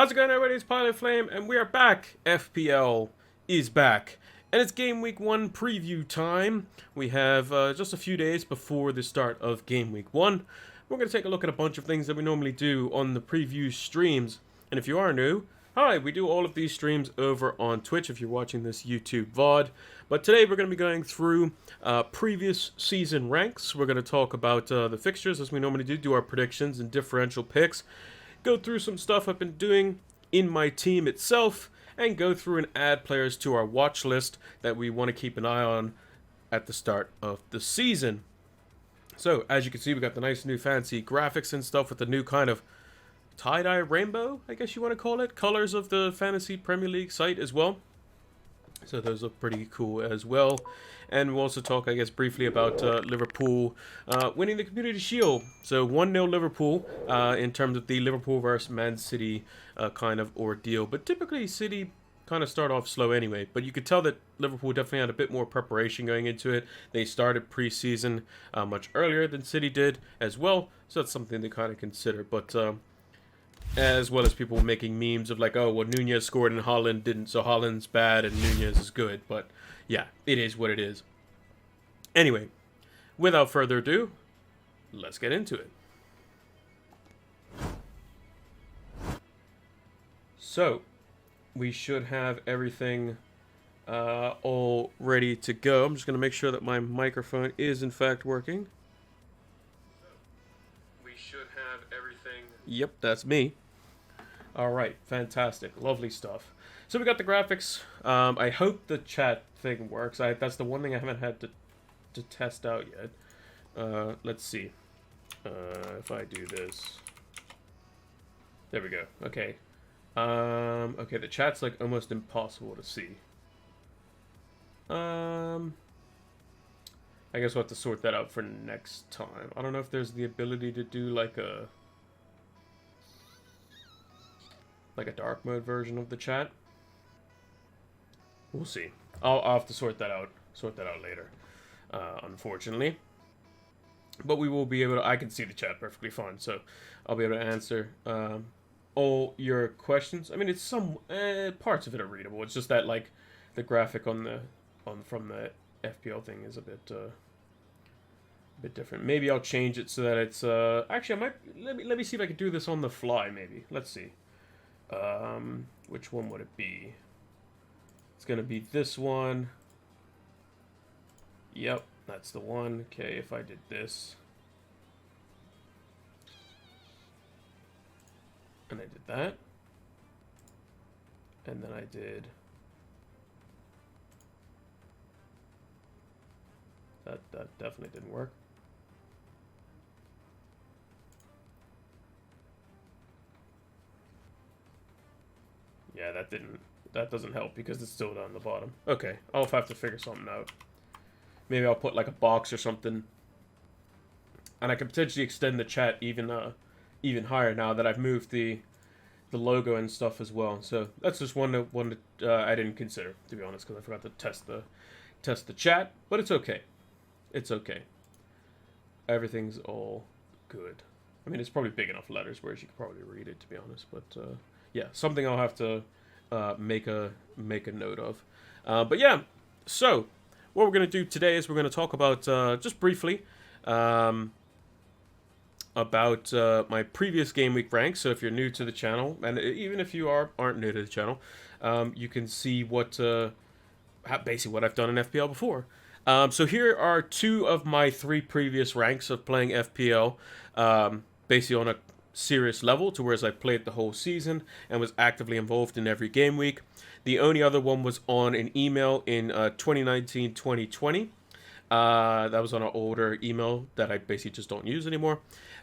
How's it going, everybody? It's Pilot Flame, and we are back. FPL is back. And it's Game Week 1 preview time. We have just a few days before the start of Game Week 1. We're going to take a look at a bunch of things that we normally do on the preview streams. And if you are new, hi, we do all of these streams over on Twitch if you're watching this YouTube VOD. But today we're going to be going through previous season ranks. We're going to talk about the fixtures as we normally do our predictions and differential picks. Go through some stuff I've been doing in my team itself, and go through and add players to our watch list that we want to keep an eye on at the start of the season. So, as you can see, we got the nice new fancy graphics and stuff with the new kind of tie-dye rainbow, I guess you want to call it, colors of the Fantasy Premier League site as well. So those look pretty cool as well. And we'll also talk, I guess, briefly about Liverpool winning the Community Shield. So 1-0 Liverpool in terms of the Liverpool versus Man City kind of ordeal. But typically City kind of start off slow anyway. But you could tell that Liverpool definitely had a bit more preparation going into it. They started preseason much earlier than City did as well. So that's something to kind of consider. But as well as people making memes of like, oh, well, Nunez scored and Haaland didn't, so Haaland's bad and Nunez is good. But yeah, it is what it is. Anyway, without further ado, let's get into it. So, we should have everything all ready to go. I'm just going to make sure that my microphone is in fact working. We should have everything. Yep, that's me. All right, fantastic, lovely stuff. So we got the graphics. I hope the chat thing works. That's the one thing I haven't had to test out yet. Let's see. If I do this. There we go. Okay. Okay, the chat's like almost impossible to see. I guess we'll have to sort that out for next time. I don't know if there's the ability to do like a dark mode version of the chat. We'll see. I'll have to sort that out later, unfortunately. But we will be able to, I can see the chat perfectly fine, so I'll be able to answer all your questions. I mean, it's some parts of it are readable. It's just that like the graphic from the FPL thing is a bit different. Maybe I'll change it so that it's actually I might let me see if I can do this on the fly. Maybe let's see. Which one would it be? It's gonna be this one. Yep, that's the one. Okay, if I did this. And I did that. And then I did that. That definitely didn't work. Yeah, that doesn't help because it's still down the bottom. Okay, I'll have to figure something out. Maybe I'll put like a box or something. And I can potentially extend the chat even higher now that I've moved the logo and stuff as well. So that's just one that I didn't consider, to be honest, because I forgot to test the chat. But it's okay. It's okay. Everything's all good. I mean, it's probably big enough letters where you could probably read it, to be honest. But yeah, something I'll have to make a note of. But yeah, so what we're going to do today is we're going to talk about, just briefly, about my previous Game Week ranks. So if you're new to the channel, and even if you aren't new to the channel, you can see basically what I've done in FPL before. So here are 2 of my 3 previous ranks of playing FPL, basically on a serious level, to whereas I played the whole season and was actively involved in every game week. The only other one was on an email in 2019-2020. That was on an older email that I basically just don't use anymore.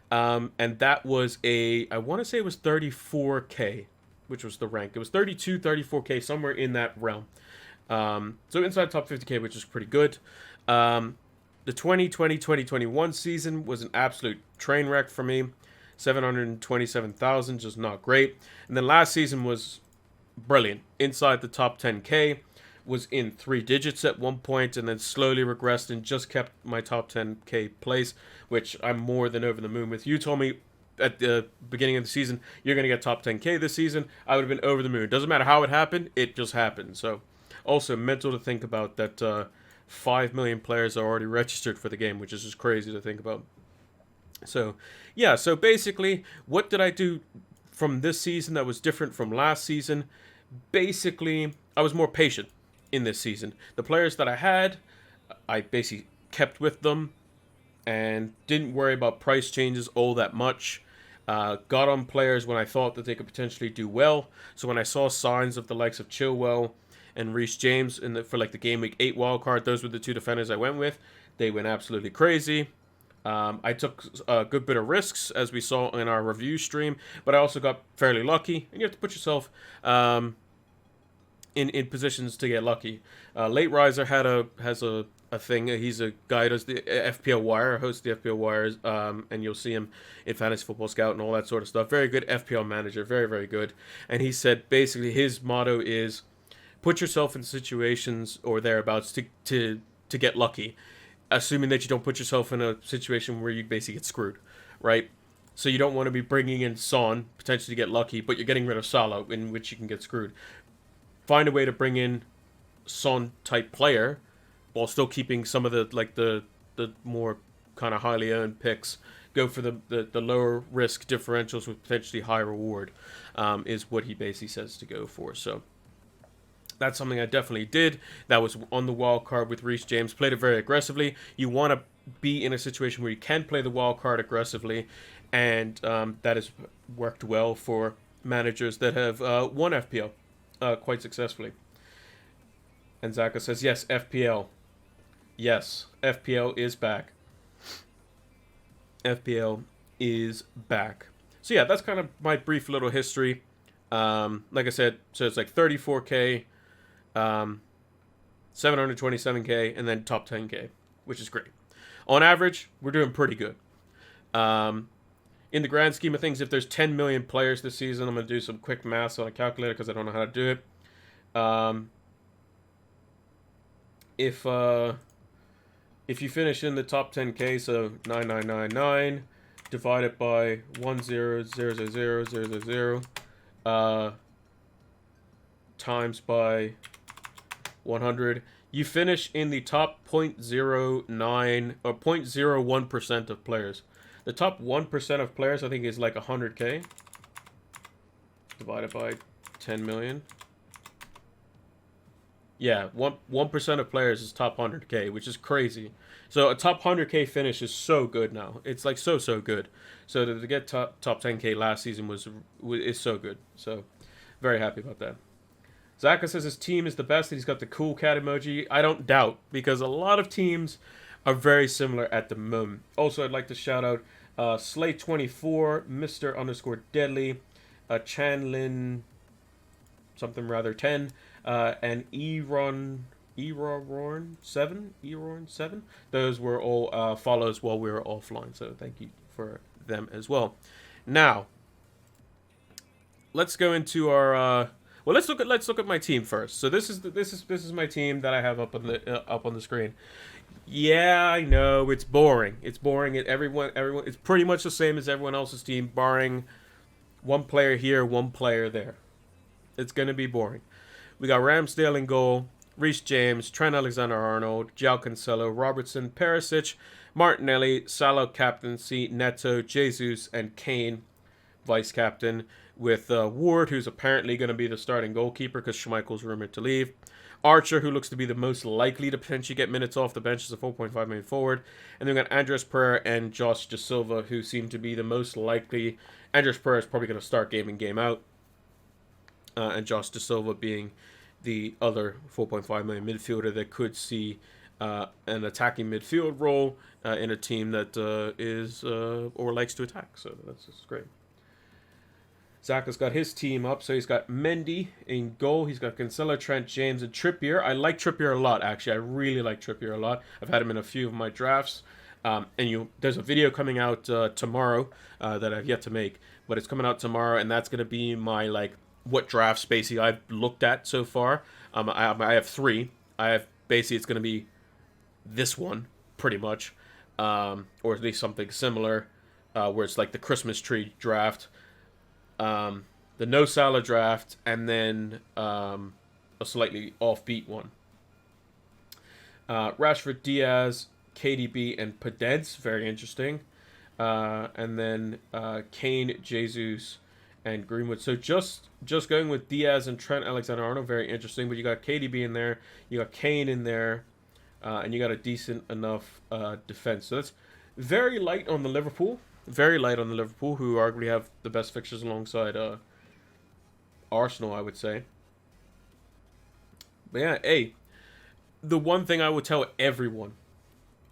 And that was I want to say it was 34k, which was the rank. It was 32, 34k, somewhere in that realm. So inside top 50k, which is pretty good. The 2020-2021 season was an absolute train wreck for me. 727,000, just not great. And then last season was brilliant. Inside the top 10k, was in 3 digits at one point, and then slowly regressed and just kept my top 10k place, which I'm more than over the moon with. You told me at the beginning of the season, you're going to get top 10K this season, I would have been over the moon. Doesn't matter how it happened, it just happened. So, also mental to think about that 5 million players are already registered for the game, which is just crazy to think about. So, yeah, so basically, what did I do from this season that was different from last season? Basically, I was more patient in this season. The players that I had, I basically kept with them and didn't worry about price changes all that much. Got on players when I thought that they could potentially do well. So when I saw signs of the likes of Chilwell and Reece James for like the Game Week 8 wildcard, those were the two defenders I went with. They went absolutely crazy. I took a good bit of risks, as we saw in our review stream, but I also got fairly lucky, and you have to put yourself in positions to get lucky. Late Riser has a thing. He's a guy who does the FPL Wire, hosts the FPL Wires, and you'll see him in Fantasy Football Scout and all that sort of stuff. Very good FPL manager, very, very good. And he said basically his motto is put yourself in situations or thereabouts to get lucky, assuming that you don't put yourself in a situation where you basically get screwed, right? So you don't want to be bringing in Son, potentially to get lucky, but you're getting rid of Salah, in which you can get screwed. Find a way to bring in Son-type player while still keeping some of the more kind of highly owned picks. Go for the lower risk differentials with potentially high reward, is what he basically says to go for. So that's something I definitely did. That was on the wild card with Reece James. Played it very aggressively. You want to be in a situation where you can play the wild card aggressively, and that has worked well for managers that have won FPL quite successfully. And Zaka says, yes, FPL. Yes, FPL is back. FPL is back. So yeah, that's kind of my brief little history. Like I said, so it's like 34K, 727K, and then top 10K, which is great. On average, we're doing pretty good. In the grand scheme of things, if there's 10 million players this season, I'm going to do some quick maths on a calculator because I don't know how to do it. If you finish in the top 10K, so 9999 divided by 1000000, times by 100, you finish in the top 0.09 or 0.01% of players. The top 1% of players, I think, is like 100K divided by 10 million. Yeah, 1% of players is top 100K, which is crazy. So a top 100K finish is so good now. It's like so good. So to get top 10K last season is so good. So very happy about that. Zaka says his team is the best, and he's got the cool cat emoji. I don't doubt, because a lot of teams are very similar at the moment. Also, I'd like to shout out Slay24, Mr_Deadly, Chanlin, something rather 10, and Eron7. Those were all follows while we were offline, so thank you for them as well. Now, let's go into our. Well, let's look at my team first. So this is my team that I have up on the screen. Yeah, I know it's boring. It's boring. Everyone. It's pretty much the same as everyone else's team, barring one player here, one player there. It's gonna be boring. We got Ramsdale in goal, Reece James, Trent Alexander-Arnold, João Cancelo, Robertson, Perisic, Martinelli, Salah captaincy, Neto, Jesus, and Kane vice captain, with Ward, who's apparently going to be the starting goalkeeper because Schmeichel's rumored to leave. Archer, who looks to be the most likely to potentially get minutes off the bench as a 4.5 million forward. And then we got Andres Pereira and Josh De Silva, who seem to be the most likely. Andres Pereira is probably going to start game in, game out. And Josh De Silva being the other 4.5 million midfielder that could see an attacking midfield role in a team that is or likes to attack. So that's just great. Zaka's got his team up, so he's got Mendy in goal. He's got Cancelo, Trent, James, and Trippier. I like Trippier a lot, actually. I really like Trippier a lot. I've had him in a few of my drafts. There's a video coming out tomorrow that I've yet to make, but it's coming out tomorrow, and that's going to be my, what drafts basically I've looked at so far. I have 3. It's going to be this one, pretty much, or at least something similar. where it's like the Christmas tree draft, the no Salah draft, and then a slightly offbeat one. Rashford, Diaz, KDB, and Podence, very interesting. And then Kane, Jesus, and Greenwood. So just going with Diaz and Trent Alexander-Arnold, very interesting. But you got KDB in there, you got Kane in there, and you got a decent enough defense. So that's very light on the Liverpool. Very light on the Liverpool, who arguably have the best fixtures alongside Arsenal, I would say. But yeah, hey, the one thing I would tell everyone,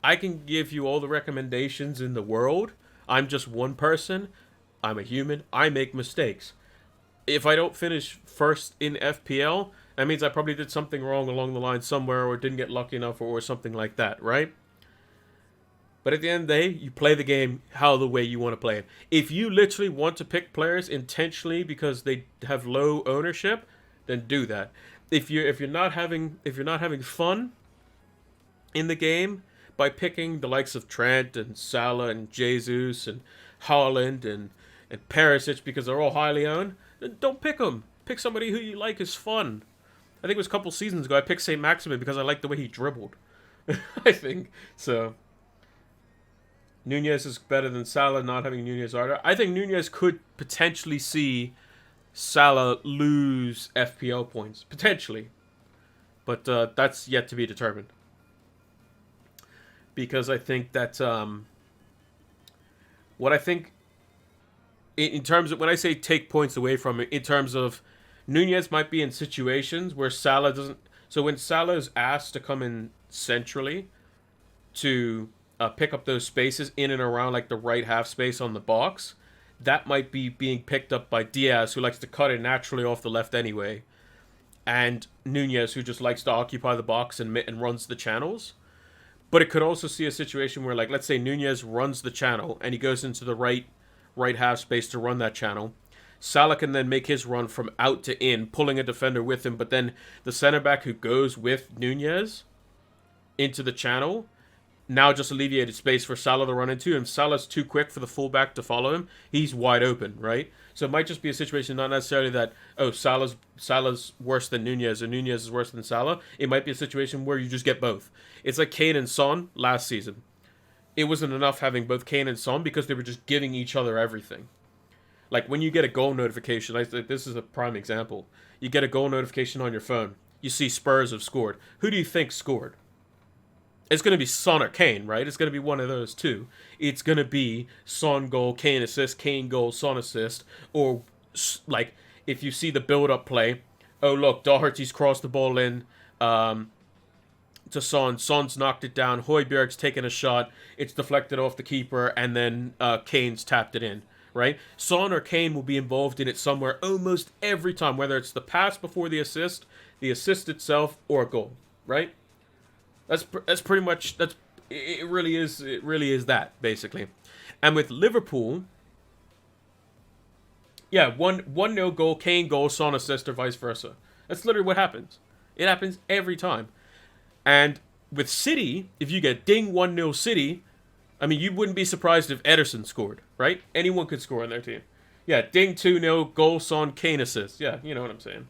I can give you all the recommendations in the world. I'm just one person. I'm a human. I make mistakes. If I don't finish first in FPL, that means I probably did something wrong along the line somewhere, or didn't get lucky enough, or something like that, right? But at the end of the day, you play the game how the way you want to play it. If you literally want to pick players intentionally because they have low ownership, then do that. If you're not having fun in the game by picking the likes of Trent and Salah and Jesus and Haaland and Perisic because they're all highly owned, then don't pick them. Pick somebody who you like is fun. I think it was a couple seasons ago I picked St. Maximin because I liked the way he dribbled. I think so. Nunez is better than Salah, not having Nunez either. I think Nunez could potentially see Salah lose FPL points. Potentially. But that's yet to be determined. Because I think that what I think in terms of when I say take points away from it, in terms of Nunez might be in situations where Salah doesn't. So when Salah is asked to come in centrally to pick up those spaces in and around like the right half space on the box, that might be being picked up by Diaz, who likes to cut it naturally off the left anyway, and Nunez, who just likes to occupy the box and runs the channels. But it could also see a situation where, like, let's say Nunez runs the channel and he goes into the right half space to run that channel. Salah can then make his run from out to in, pulling a defender with him, but then the center back who goes with Nunez into the channel now just alleviated space for Salah to run into, and Salah's too quick for the fullback to follow him. He's wide open, right? So it might just be a situation, not necessarily that, oh, Salah's worse than Nunez or Nunez is worse than Salah. It might be a situation where you just get both. It's like Kane and Son last season. It wasn't enough having both Kane and Son because they were just giving each other everything. Like when you get a goal notification, this is a prime example. You get a goal notification on your phone. You see Spurs have scored. Who do you think scored? It's going to be Son or Kane, right? It's going to be one of those two. It's going to be Son goal, Kane assist, Kane goal, Son assist. Or, like, if you see the build-up play, oh, look, Doherty's crossed the ball in to Son. Son's knocked it down. Højbjerg's taken a shot. It's deflected off the keeper, and then Kane's tapped it in, right? Son or Kane will be involved in it somewhere almost every time, whether it's the pass before the assist itself, or a goal, right? That's pretty much it. Really is that basically. And with Liverpool, yeah, 1-0 goal, Kane goal, Son assist, or vice versa. That's literally what happens. It happens every time. And with City, if you get ding 1-0 City, I mean, you wouldn't be surprised if Ederson scored, right? Anyone could score on their team. Yeah, ding 2-0 goal, Son, Kane assist. Yeah, you know what I'm saying.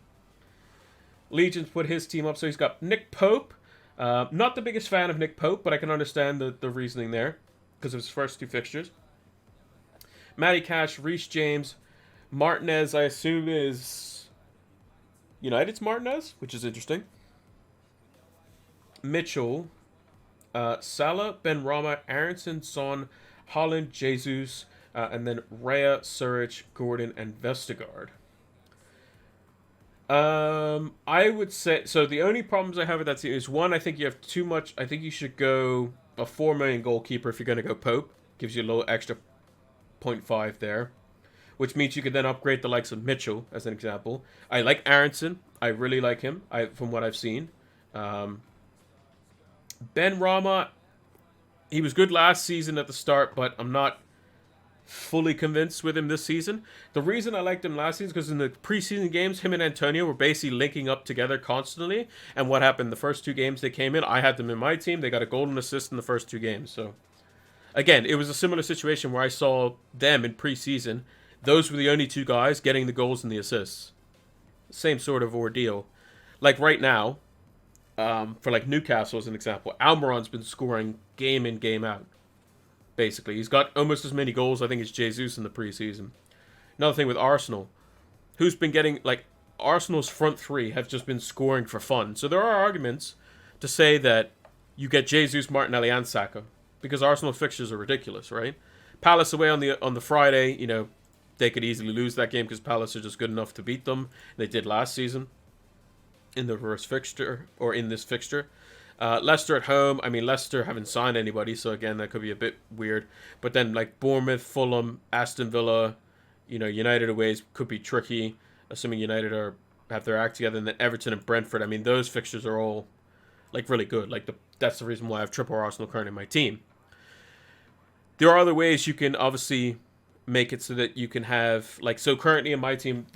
Legion's put his team up, so he's got Nick Pope. Not the biggest fan of Nick Pope, but I can understand the reasoning there because of his first two fixtures. Matty Cash, Reece James, Martinez, I assume is United's Martinez, which is interesting. Mitchell, Salah, Benrahma, Aronson, Son, Haaland, Jesus, and then Raya, Surridge, Gordon, and Vestergaard. I would say, so the only problems I have with that team is, one, I think you have too much. I think you should go a 4 million goalkeeper if you're going to go Pope. Gives you a little extra 0.5 there, which means you could then upgrade the likes of Mitchell, as an example. I like Aronson. I really like him, from what I've seen. Benrahma, he was good last season at the start, but I'm not fully convinced with him this season. The reason I liked him last season is because in the preseason games, him and Antonio were basically linking up together constantly. And what happened the first 2 games they came in, I had them in my team. They got a golden assist in the first 2 games. So Again, it was a similar situation where I saw them in preseason. Those were the only two guys getting the goals and the assists. Same sort of ordeal. Like right now, for like Newcastle as an example, Almiron's been scoring game in, game out. Basically, he's got almost as many goals, I think, as Jesus in the preseason. Another thing with Arsenal, who's been getting, like, Arsenal's front three have just been scoring for fun. So there are arguments to say that you get Jesus, Martinelli, and Saka, because Arsenal fixtures are ridiculous, right? Palace away on the Friday, you know, they could easily lose that game because Palace are just good enough to beat them. They did last season in the reverse fixture, or in this fixture. Leicester at home. I mean, Leicester haven't signed anybody, so again, that could be a bit weird. But then, like, Bournemouth, Fulham, Aston Villa, you know, United away could be tricky, assuming United have their act together. And then Everton and Brentford. I mean, those fixtures are all, like, really good. Like, that's the reason why I have triple Arsenal currently in my team. There are other ways you can obviously make it so that you can have, like, so currently in my team,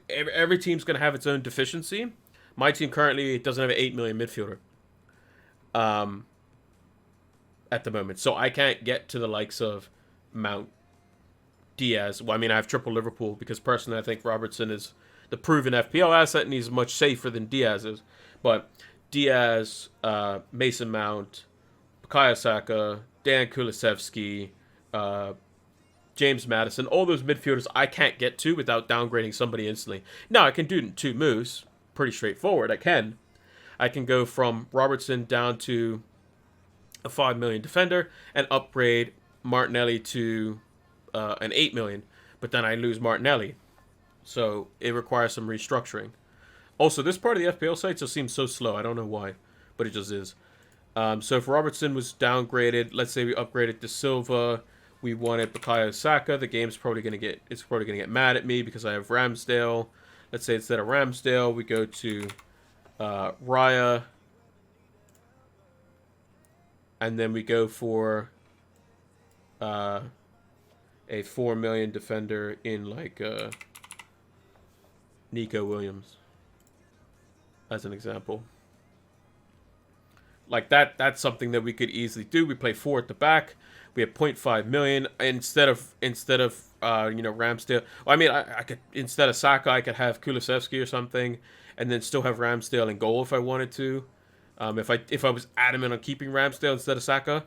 every team's going to have its own deficiency. My team currently doesn't have an 8 million midfielder. At the moment. So I can't get to the likes of Mount, Diaz. Well, I mean, I have triple Liverpool because personally I think Robertson is the proven FPL asset and he's much safer than Diaz is. But Diaz, Mason Mount, Bukayo Saka, Dan Kulusevski, James Maddison, all those midfielders I can't get to without downgrading somebody instantly. Now, I can do it in 2 moves. Pretty straightforward. I can go from Robertson down to a 5 million defender and upgrade Martinelli to an 8 million, but then I lose Martinelli. So it requires some restructuring. Also, this part of the FPL site just seems so slow. I don't know why, but it just is. So if Robertson was downgraded, let's say we upgraded to Silva, we wanted Bukayo Saka, the game's probably gonna get mad at me because I have Ramsdale. Let's say instead of Ramsdale, we go to Raya, and then we go for a 4 million defender in like Nico Williams, as an example. Like that's something that we could easily do. We play 4 at the back. We have 0.5 million instead of Ramsdale. Well, I mean, I could, instead of Saka, I could have Kulusevski or something, and then still have Ramsdale in goal if I wanted to. If I was adamant on keeping Ramsdale instead of Saka,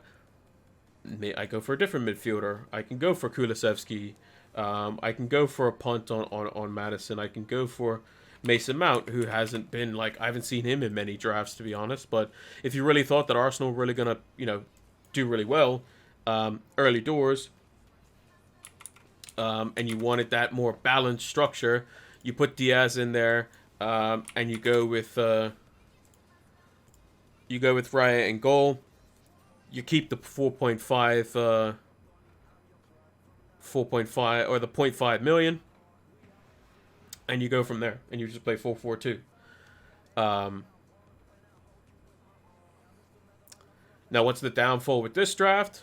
I go for a different midfielder. I can go for Kulusevski. I can go for a punt on Maddison. I can go for Mason Mount, who hasn't been, like, I haven't seen him in many drafts, to be honest. But if you really thought that Arsenal were really going to, do really well early doors, and you wanted that more balanced structure, you put Diaz in there, and you go with Raya in goal. You keep the 4.5 or the 0.5 million, and you go from there, and you just play 4-4-2. Now, what's the downfall with this draft?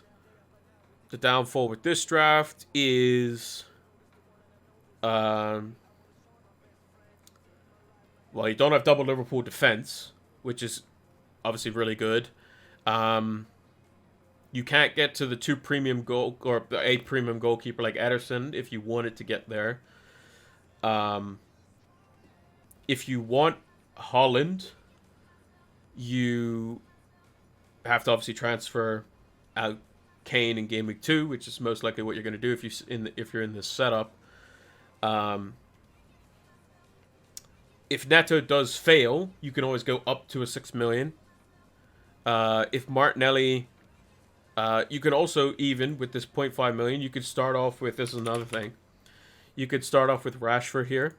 The downfall with this draft is, well, you don't have double Liverpool defense, which is obviously really good. You can't get to the 2 premium goal or a premium goalkeeper like Ederson if you wanted to get there. If you want Holland, you have to obviously transfer out Kane in Gameweek 2, which is most likely what you're going to do if you're in this setup. If Neto does fail, you can always go up to a 6 million. If Martinelli, you could also, even with this 0.5 million, you could start off with, this is another thing, you could start off with Rashford here,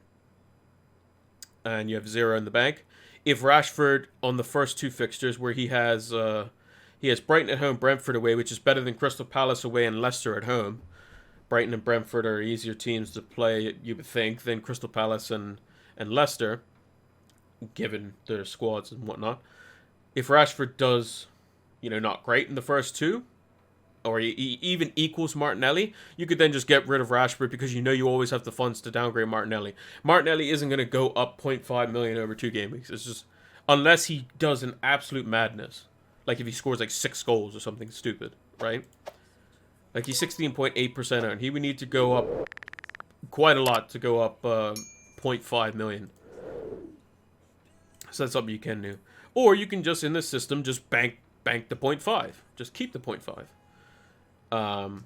and you have 0 in the bank. If Rashford, on the first 2 fixtures where he has Brighton at home, Brentford away, which is better than Crystal Palace away and Leicester at home. Brighton and Brentford are easier teams to play, you would think, than Crystal Palace and Leicester, given their squads and whatnot. If Rashford does, not great in the first 2, or he even equals Martinelli, you could then just get rid of Rashford because you always have the funds to downgrade Martinelli. Martinelli isn't going to go up 0.5 million over 2 game weeks. It's just, unless he does an absolute madness. Like if he scores like 6 goals or something stupid, right? Like, he's 16.8% owned. He would need to go up quite a lot to go up 0.5 million. So that's something you can do. Or you can just, in this system, just bank the 0.5. Just keep the 0.5.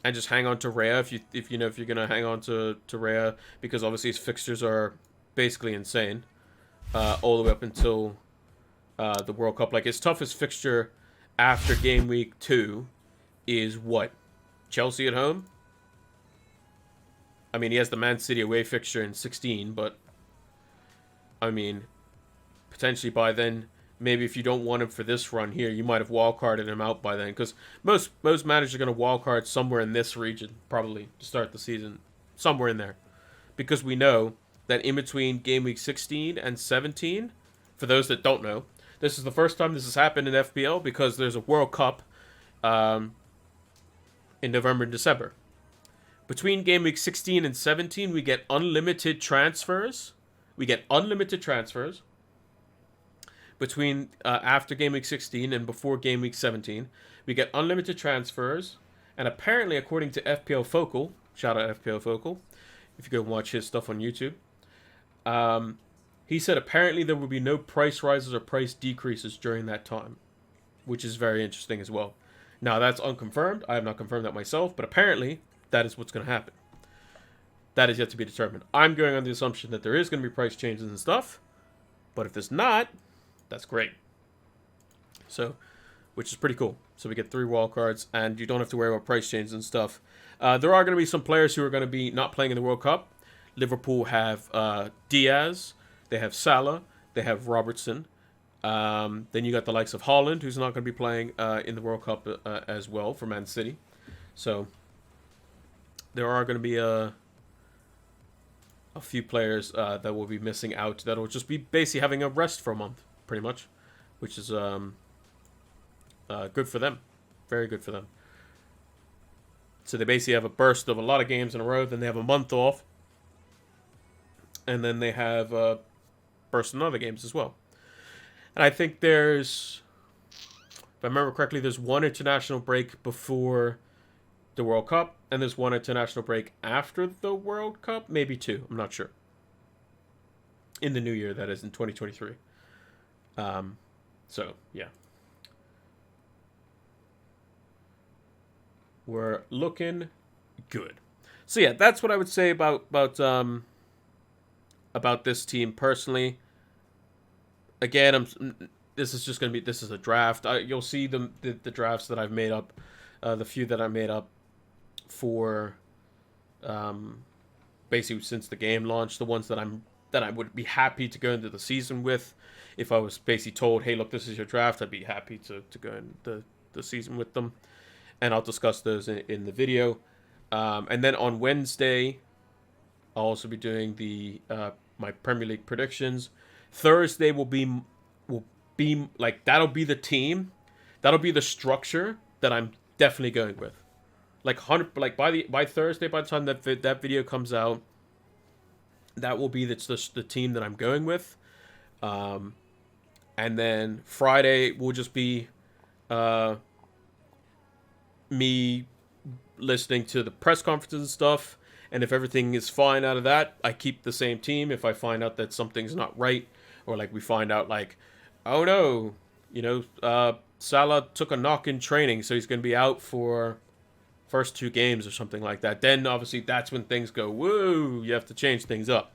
And just hang on to Raya if you're gonna hang on to Raya, because obviously his fixtures are basically insane. All the way up until the World Cup. Like, his toughest fixture after game week 2 is what? Chelsea at home? I mean, he has the Man City away fixture in 16, but I mean, potentially by then, maybe if you don't want him for this run here, you might have wildcarded him out by then, because most managers are going to wildcard somewhere in this region, probably, to start the season. Somewhere in there. Because we know that in between game week 16 and 17, for those that don't know, this is the first time this has happened in FPL, because there's a World Cup in November and December. Between game week 16 and 17, we get unlimited transfers. Between after game week 16 and before game week 17, we get unlimited transfers. And apparently, according to FPL Focal, shout out FPL Focal, if you go watch his stuff on YouTube, he said apparently there will be no price rises or price decreases during that time, which is very interesting as well. Now, that's unconfirmed. I have not confirmed that myself, but apparently that is what's going to happen. That is yet to be determined. I'm going on the assumption that there is going to be price changes and stuff, but if there's not, that's great. So, which is pretty cool. So we get 3 wildcards, and you don't have to worry about price changes and stuff. There are going to be some players who are going to be not playing in the World Cup. Liverpool have Diaz, they have Salah, they have Robertson. Then you got the likes of Haaland, who's not going to be playing in the World Cup as well for Man City. So there are going to be a few players that will be missing out, that will just be basically having a rest for a month, pretty much, which is good for them. Very good for them. So they basically have a burst of a lot of games in a row, then they have a month off, and then they have a burst of other games as well. And I think there's, if I remember correctly, there's 1 international break before the World Cup, and there's 1 international break after the World Cup, maybe 2, I'm not sure. In the new year, that is, in 2023. So, yeah. We're looking good. So, yeah, that's what I would say about this team personally. Again, this is just going to be, this is a draft. You'll see the drafts that I've made up, the few that I made up for basically since the game launched, the ones that I would be happy to go into the season with. If I was basically told, hey, look, this is your draft, I'd be happy to go into the season with them. And I'll discuss those in the video. And then on Wednesday, I'll also be doing the my Premier League predictions. Thursday will be like, that'll be the team, that'll be the structure that I'm definitely going with. Like by Thursday, by the time that video comes out, that will be the team that I'm going with. And then Friday will just be me listening to the press conferences and stuff. And if everything is fine out of that, I keep the same team. If I find out that something's not right, or like we find out like, oh no, Salah took a knock in training, so he's going to be out for first 2 games or something like that, then obviously that's when things go, woo, you have to change things up.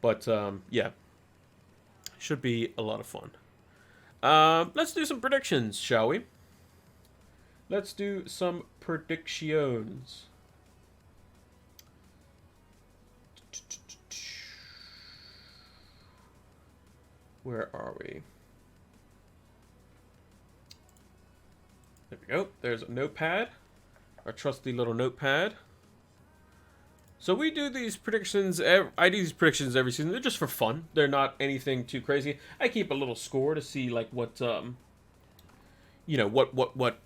But yeah, should be a lot of fun. Let's do some predictions, shall we? Let's do some predictions. Where are we? There we go. There's a notepad. Our trusty little notepad. So we do these predictions. I do these predictions every season. They're just for fun. They're not anything too crazy. I keep a little score to see like what what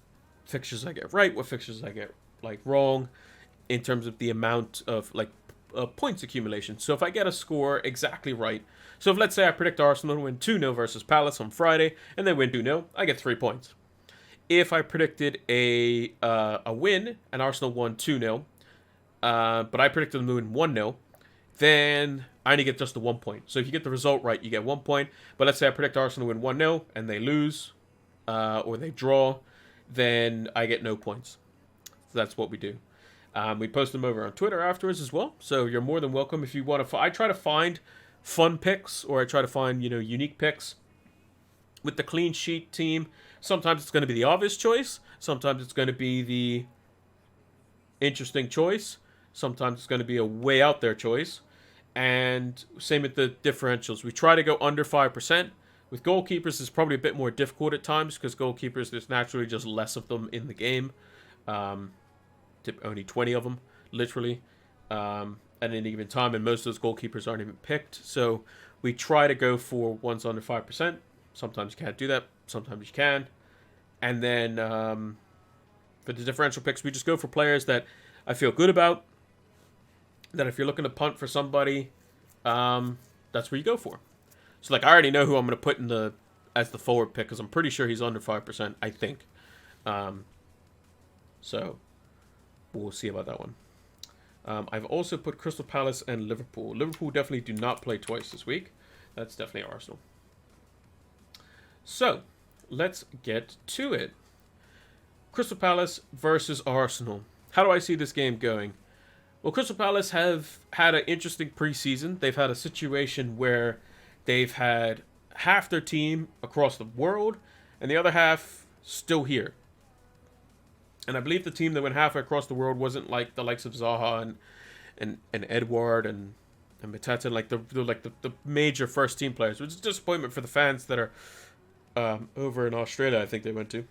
fixtures I get right, what fixtures I get like wrong, in terms of the amount of like points accumulation. So if I get a score exactly right, so if let's say I predict Arsenal to win 2-0 versus Palace on Friday, and they win 2-0, I get 3 points. if I predicted a win and Arsenal won 2-0, but I predicted them to win 1-0, then I only get just the 1 point. So if you get the result right, you get 1 point. But let's say I predict Arsenal to win 1-0 and they lose or they draw, then I get no points. So that's what we do. We post them over on Twitter afterwards as well. So you're more than welcome if you want to. I try to find fun picks, or I try to find unique picks. With the clean sheet team, sometimes it's going to be the obvious choice. Sometimes it's going to be the interesting choice. Sometimes it's going to be a way out there choice. And same with the differentials. We try to go under 5%. With goalkeepers, it's probably a bit more difficult at times because goalkeepers, there's naturally just less of them in the game. Only 20 of them, literally, at any given time, and most of those goalkeepers aren't even picked. So we try to go for ones under 5%. Sometimes you can't do that. Sometimes you can. And then for the differential picks, we just go for players that I feel good about. That if you're looking to punt for somebody, that's where you go for. So like I already know who I'm going to put in as the forward pick because I'm pretty sure he's under 5%. I think. So we'll see about that one. I've also put Crystal Palace and Liverpool. Liverpool definitely do not play twice this week. That's definitely Arsenal. So, let's get to it. Crystal Palace versus Arsenal. How do I see this game going? Well, Crystal Palace have had an interesting preseason. They've had a situation where they've had half their team across the world and the other half still here. And I believe the team that went halfway across the world wasn't like the likes of Zaha and Edward and Mateta, like the major first team players, which is a disappointment for the fans that are over in Australia, I think they went to.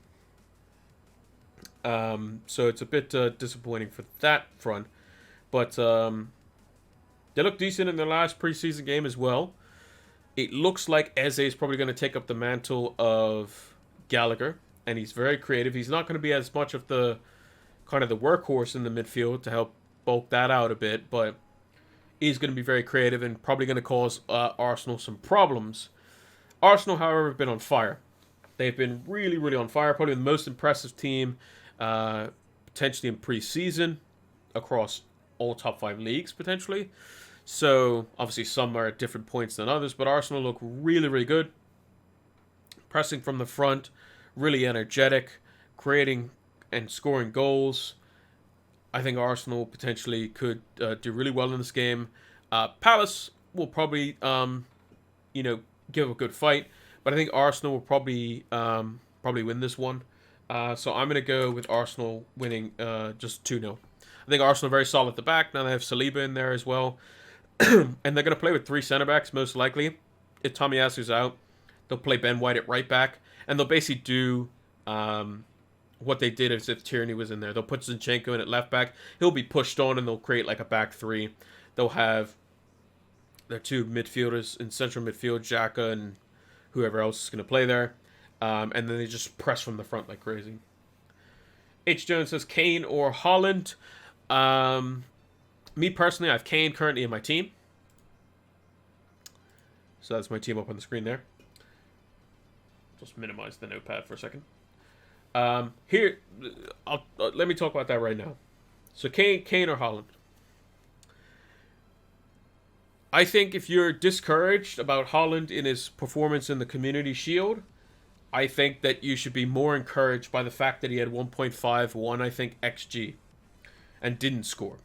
So it's a bit disappointing for that front. But they look decent in their last preseason game as well. It looks like Eze is probably going to take up the mantle of Gallagher. And he's very creative. He's not going to be as much of the kind of the workhorse in the midfield to help bulk that out a bit. But he's going to be very creative and probably going to cause Arsenal some problems. Arsenal, however, have been on fire. They've been really, really on fire. Probably the most impressive team potentially in preseason across all top 5 leagues, potentially. So, obviously, some are at different points than others. But Arsenal look really, really good. Pressing from the front. Really energetic. Creating and scoring goals. I think Arsenal potentially could do really well in this game. Palace will probably, give a good fight. But I think Arsenal will probably win this one. So I'm going to go with Arsenal winning just 2-0. I think Arsenal are very solid at the back. Now they have Saliba in there as well. And they're going to play with 3 centre-backs, most likely. If Tomiyasu's out, they'll play Ben White at right back. And they'll basically do what they did as if Tierney was in there. They'll put Zinchenko in at left back. He'll be pushed on, and they'll create like a back 3. They'll have their 2 midfielders in central midfield, Xhaka and whoever else is going to play there. And then they just press from the front like crazy. H. Jones says Kane or Haaland. Me personally, I have Kane currently in my team. So that's my team up on the screen there. Just minimize the notepad for a second. Here, let me talk about that right now. So Kane or Haaland. I think if you're discouraged about Haaland in his performance in the Community Shield, I think that you should be more encouraged by the fact that he had 1.51, I think, XG and didn't score.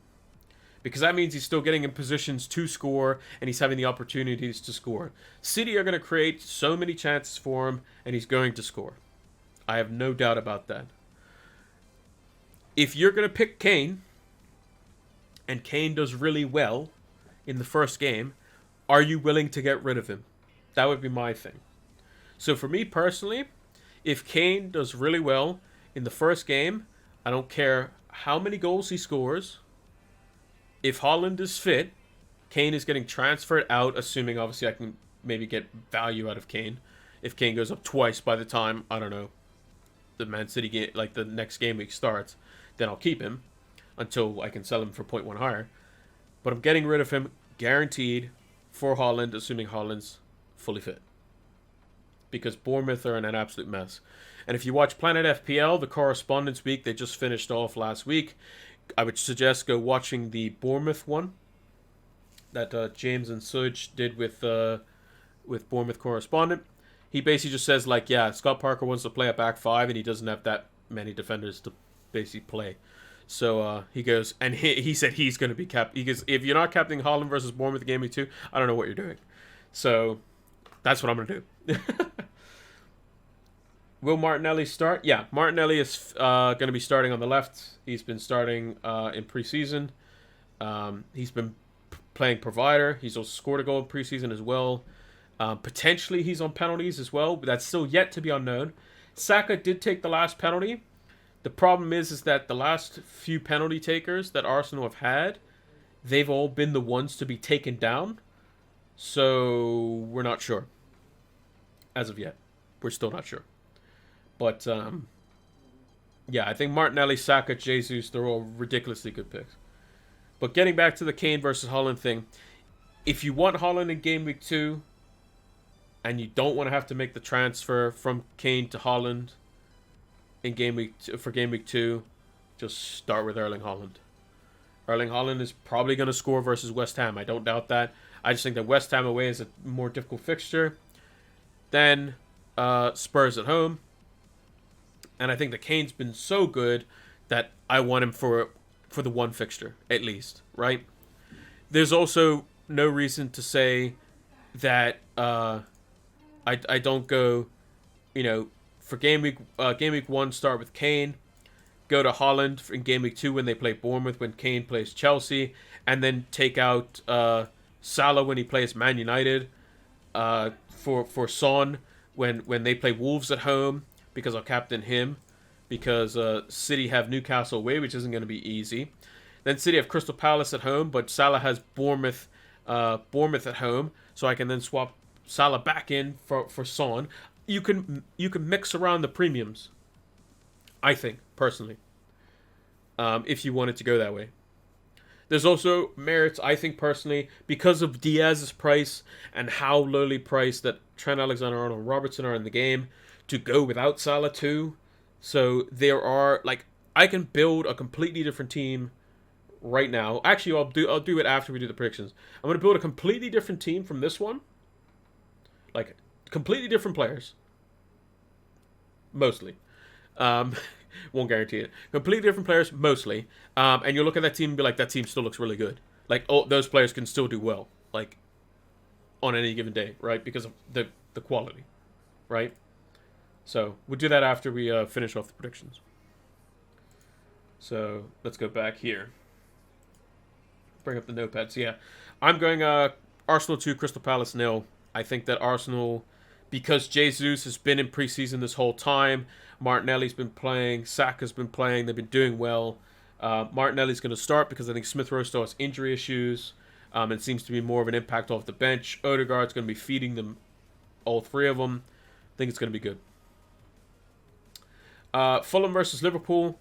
Because that means he's still getting in positions to score and he's having the opportunities to score. City are going to create so many chances for him and he's going to score. I have no doubt about that. If you're going to pick Kane and Kane does really well in the first game, are you willing to get rid of him? That would be my thing. So for me personally, if Kane does really well in the first game, I don't care how many goals he scores. If Haaland is fit, Kane is getting transferred out, assuming obviously I can maybe get value out of Kane. If Kane goes up twice by the time, I don't know, the Man City game, like the next game week starts, then I'll keep him until I can sell him for 0.1 higher. But I'm getting rid of him guaranteed for Haaland, assuming Haaland's fully fit. Because Bournemouth are in an absolute mess. And if you watch Planet FPL, the Correspondence Week, they just finished off last week. I would suggest go watching the Bournemouth one that James and Suj did with Bournemouth Correspondent. He basically just says, like, yeah, Scott Parker wants to play a back five, and he doesn't have that many defenders to basically play. So he goes, and he said he's going to be He goes, if you're not captaining Haaland versus Bournemouth game week 2, I don't know what you're doing. So that's what I'm going to do. Will Martinelli start? Yeah, Martinelli is going to be starting on the left. He's been starting in preseason. He's been playing provider. He's also scored a goal in preseason as well. Potentially he's on penalties as well, but that's still yet to be unknown. Saka did take the last penalty. The problem is that the last few penalty takers that Arsenal have had, they've all been the ones to be taken down. So we're not sure. As of yet. We're still not sure. But, yeah, I think Martinelli, Saka, Jesus, they're all ridiculously good picks. But getting back to the Kane versus Haaland thing, if you want Haaland in game week 2, and you don't want to have to make the transfer from Kane to Haaland in game week for game week 2, just start with Erling Haaland. Erling Haaland is probably going to score versus West Ham. I don't doubt that. I just think that West Ham away is a more difficult fixture than Spurs at home. And I think that Kane's been so good that I want him for the one fixture, at least, right? There's also no reason to say that I don't go, for game week 1, start with Kane, go to Haaland in game week 2 when they play Bournemouth, when Kane plays Chelsea, and then take out Salah when he plays Man United, for Son when they play Wolves at home, because I'll captain him, because City have Newcastle away, which isn't going to be easy. Then City have Crystal Palace at home, but Salah has Bournemouth at home, so I can then swap Salah back in for Son. You can mix around the premiums, I think, personally, if you wanted to go that way. There's also merits, I think, personally, because of Diaz's price and how lowly priced that Trent Alexander-Arnold and Robertson are in the game, to go without Salah too. So there are, I can build a completely different team right now. Actually, I'll do it after we do the predictions. I'm going to build a completely different team from this one. Completely different players. Mostly. Won't guarantee it. Completely different players, mostly. And you'll look at that team and be like, that team still looks really good. Those players can still do well. On any given day, right? Because of the quality, right? So, we'll do that after we finish off the predictions. So, let's go back here. Bring up the notepads. Yeah, I'm going Arsenal 2, Crystal Palace 0. I think that Arsenal, because Jesus has been in preseason this whole time, Martinelli's been playing, Saka's been playing, they've been doing well. Martinelli's going to start because I think Smith Rowe still has injury issues, and seems to be more of an impact off the bench. Odegaard's going to be feeding them, all three of them. I think it's going to be good. Fulham versus Liverpool.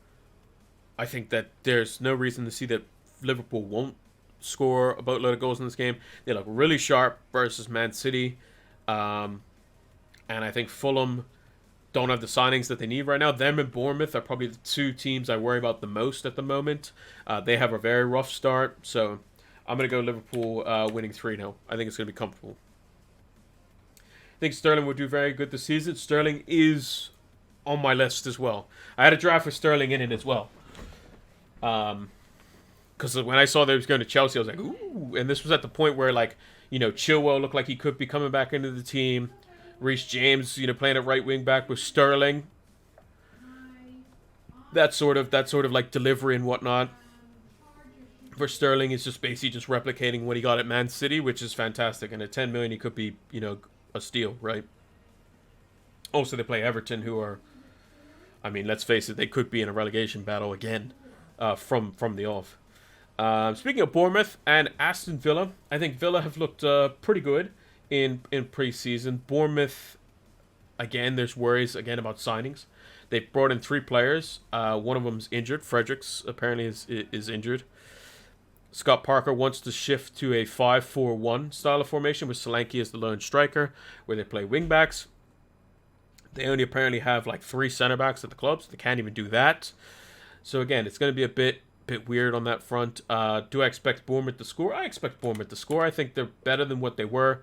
I think that there's no reason to see that Liverpool won't score a boatload of goals in this game. They look really sharp versus Man City. And I think Fulham don't have the signings that they need right now. Them and Bournemouth are probably the two teams I worry about the most at the moment. They have a very rough start. So I'm going to go Liverpool winning 3-0. I think it's going to be comfortable. I think Sterling will do very good this season. Sterling is on my list as well. I had a draft with Sterling in it as well. Because when I saw that he was going to Chelsea, I was like, ooh. And this was at the point where, Chilwell looked like he could be coming back into the team. Reece James, playing at right wing back with Sterling. That sort of delivery and whatnot. For Sterling, is just basically just replicating what he got at Man City, which is fantastic. And at 10 million, he could be, a steal, right? Also, they play Everton, who are, let's face it, they could be in a relegation battle again from the off. Speaking of Bournemouth and Aston Villa, I think Villa have looked pretty good in pre-season. Bournemouth, again, there's worries again about signings. They've brought in 3 players. One of them's injured. Fredericks apparently is injured. Scott Parker wants to shift to a 5-4-1 style of formation with Solanke as the lone striker, where they play wingbacks. They only apparently have like 3 center backs at the club, so they can't even do that. So again, it's going to be a bit weird on that front. Do I expect Bournemouth to score? I expect Bournemouth to score. I think they're better than what they were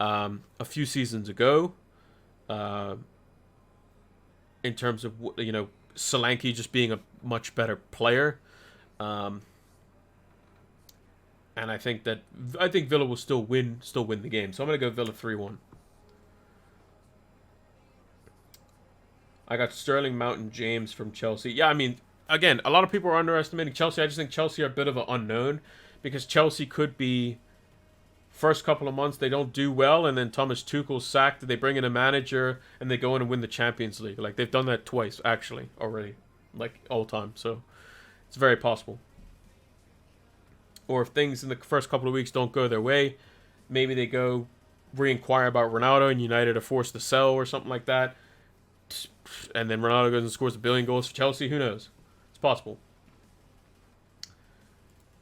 a few seasons ago. In terms of, Solanke just being a much better player. And I think Villa will still win the game. So I'm going to go Villa 3-1. I got Sterling, Mount, and James from Chelsea. Yeah, I mean, again, a lot of people are underestimating Chelsea. I just think Chelsea are a bit of an unknown because Chelsea could be first couple of months they don't do well, and then Thomas Tuchel's sacked. They bring in a manager and they go in and win the Champions League. Like they've done that twice actually already, like all time. So it's very possible. Or if things in the first couple of weeks don't go their way, maybe they go re-inquire about Ronaldo and United are forced to sell or something like that. And then Ronaldo goes and scores 1 billion goals for Chelsea. Who knows? It's possible.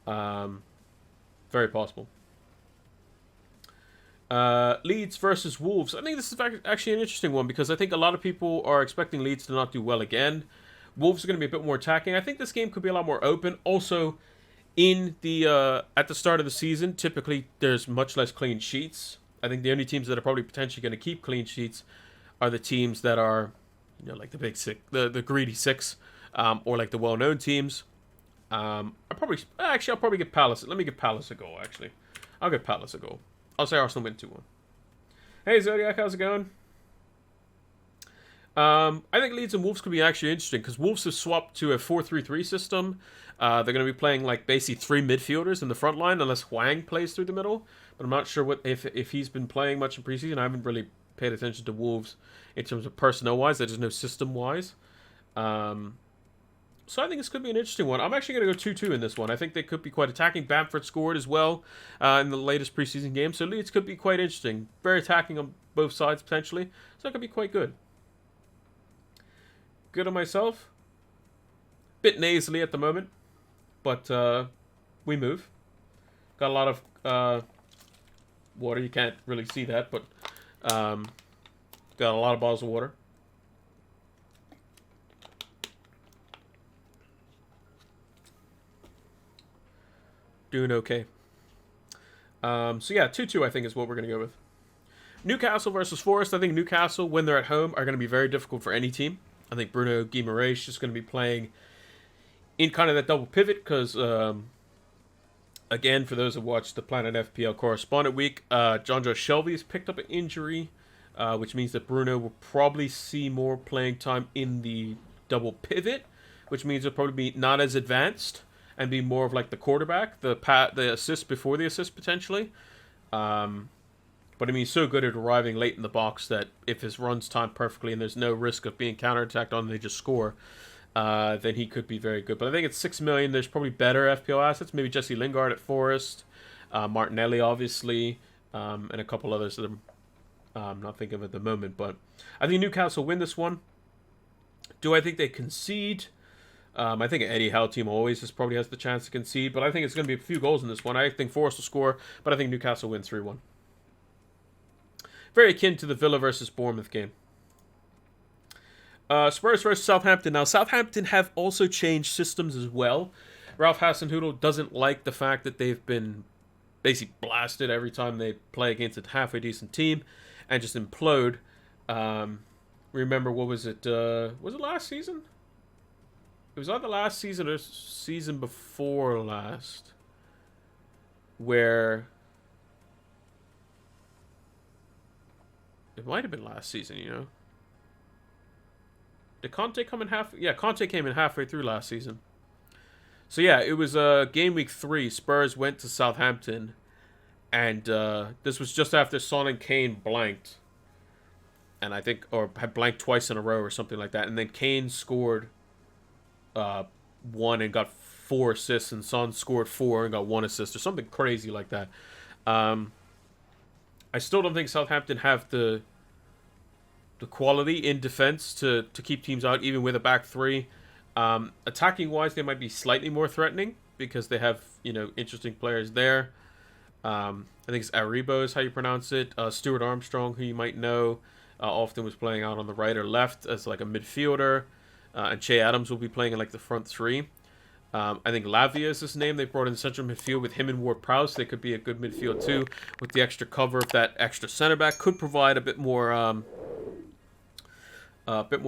Very possible. Leeds versus Wolves. I think this is actually an interesting one because I think a lot of people are expecting Leeds to not do well again. Wolves are going to be a bit more attacking. I think this game could be a lot more open. Also, in the at the start of the season, typically there's much less clean sheets. I think the only teams that are probably potentially going to keep clean sheets are the teams that are, like the big six, the greedy six, or like the well-known teams. I'll probably give Palace. Let me give Palace a goal. Actually, I'll give Palace a goal. I'll say Arsenal win 2-1. Hey Zodiac, how's it going? I think Leeds and Wolves could be actually interesting because Wolves have swapped to a 4-3-3 system. They're going to be playing like basically 3 midfielders in the front line unless Hwang plays through the middle. But I'm not sure if he's been playing much in preseason. I haven't really paid attention to Wolves in terms of personnel-wise. There's no system-wise. So I think this could be an interesting one. I'm actually going to go 2-2 in this one. I think they could be quite attacking. Bamford scored as well in the latest preseason game. So Leeds could be quite interesting. Very attacking on both sides, potentially. So it could be quite good. Good on myself. Bit nasally at the moment. But we move. Got a lot of water. You can't really see that, but got a lot of bottles of water. Doing okay. So yeah, 2-2 I think is what we're going to go with. Newcastle versus Forest. I think Newcastle, when they're at home, are going to be very difficult for any team. I think Bruno Guimaraes is just going to be playing in kind of that double pivot because, again, for those who watched the Planet FPL Correspondent Week, John Joe Shelby has picked up an injury, which means that Bruno will probably see more playing time in the double pivot, which means he'll probably be not as advanced and be more of like the quarterback, the assist before the assist potentially. But I mean, he's so good at arriving late in the box that if his runs time perfectly and there's no risk of being counterattacked on, they just score, then he could be very good. But I think it's 6 million. There's probably better FPL assets. Maybe Jesse Lingard at Forest, Martinelli obviously, and a couple others that I'm not thinking of at the moment. But I think Newcastle win this one. Do I think they concede? I think an Eddie Howe team always probably has the chance to concede, but I think it's going to be a few goals in this one. I think Forest will score, but I think Newcastle wins 3-1. Very akin to the Villa versus Bournemouth game. Spurs versus Southampton. Now, Southampton have also changed systems as well. Ralph Hasenhüttl doesn't like the fact that they've been basically blasted every time they play against a halfway decent team and just implode. Remember, what was it? Was it last season? It was either last season or season before last, where it might have been last season, Did Conte come in half? Yeah, Conte came in halfway through last season. So yeah, it was game week 3. Spurs went to Southampton, and this was just after Son and Kane blanked, and I think, or had blanked twice in a row or something like that, and then Kane scored 1 and got 4 assists, and Son scored 4 and got 1 assist, or something crazy like that. I still don't think Southampton have the quality in defense to keep teams out, even with a back 3. Attacking wise, they might be slightly more threatening because they have interesting players there. I think it's Aribo is how you pronounce it. Stuart Armstrong, who you might know. often was playing out on the right or left as like a midfielder, and Che Adams will be playing in like the front three. I think Lavia is his name. They brought in central midfield with him and Ward-Prowse. They could be a good midfield too, with the extra cover of that extra center back. Could provide a bit more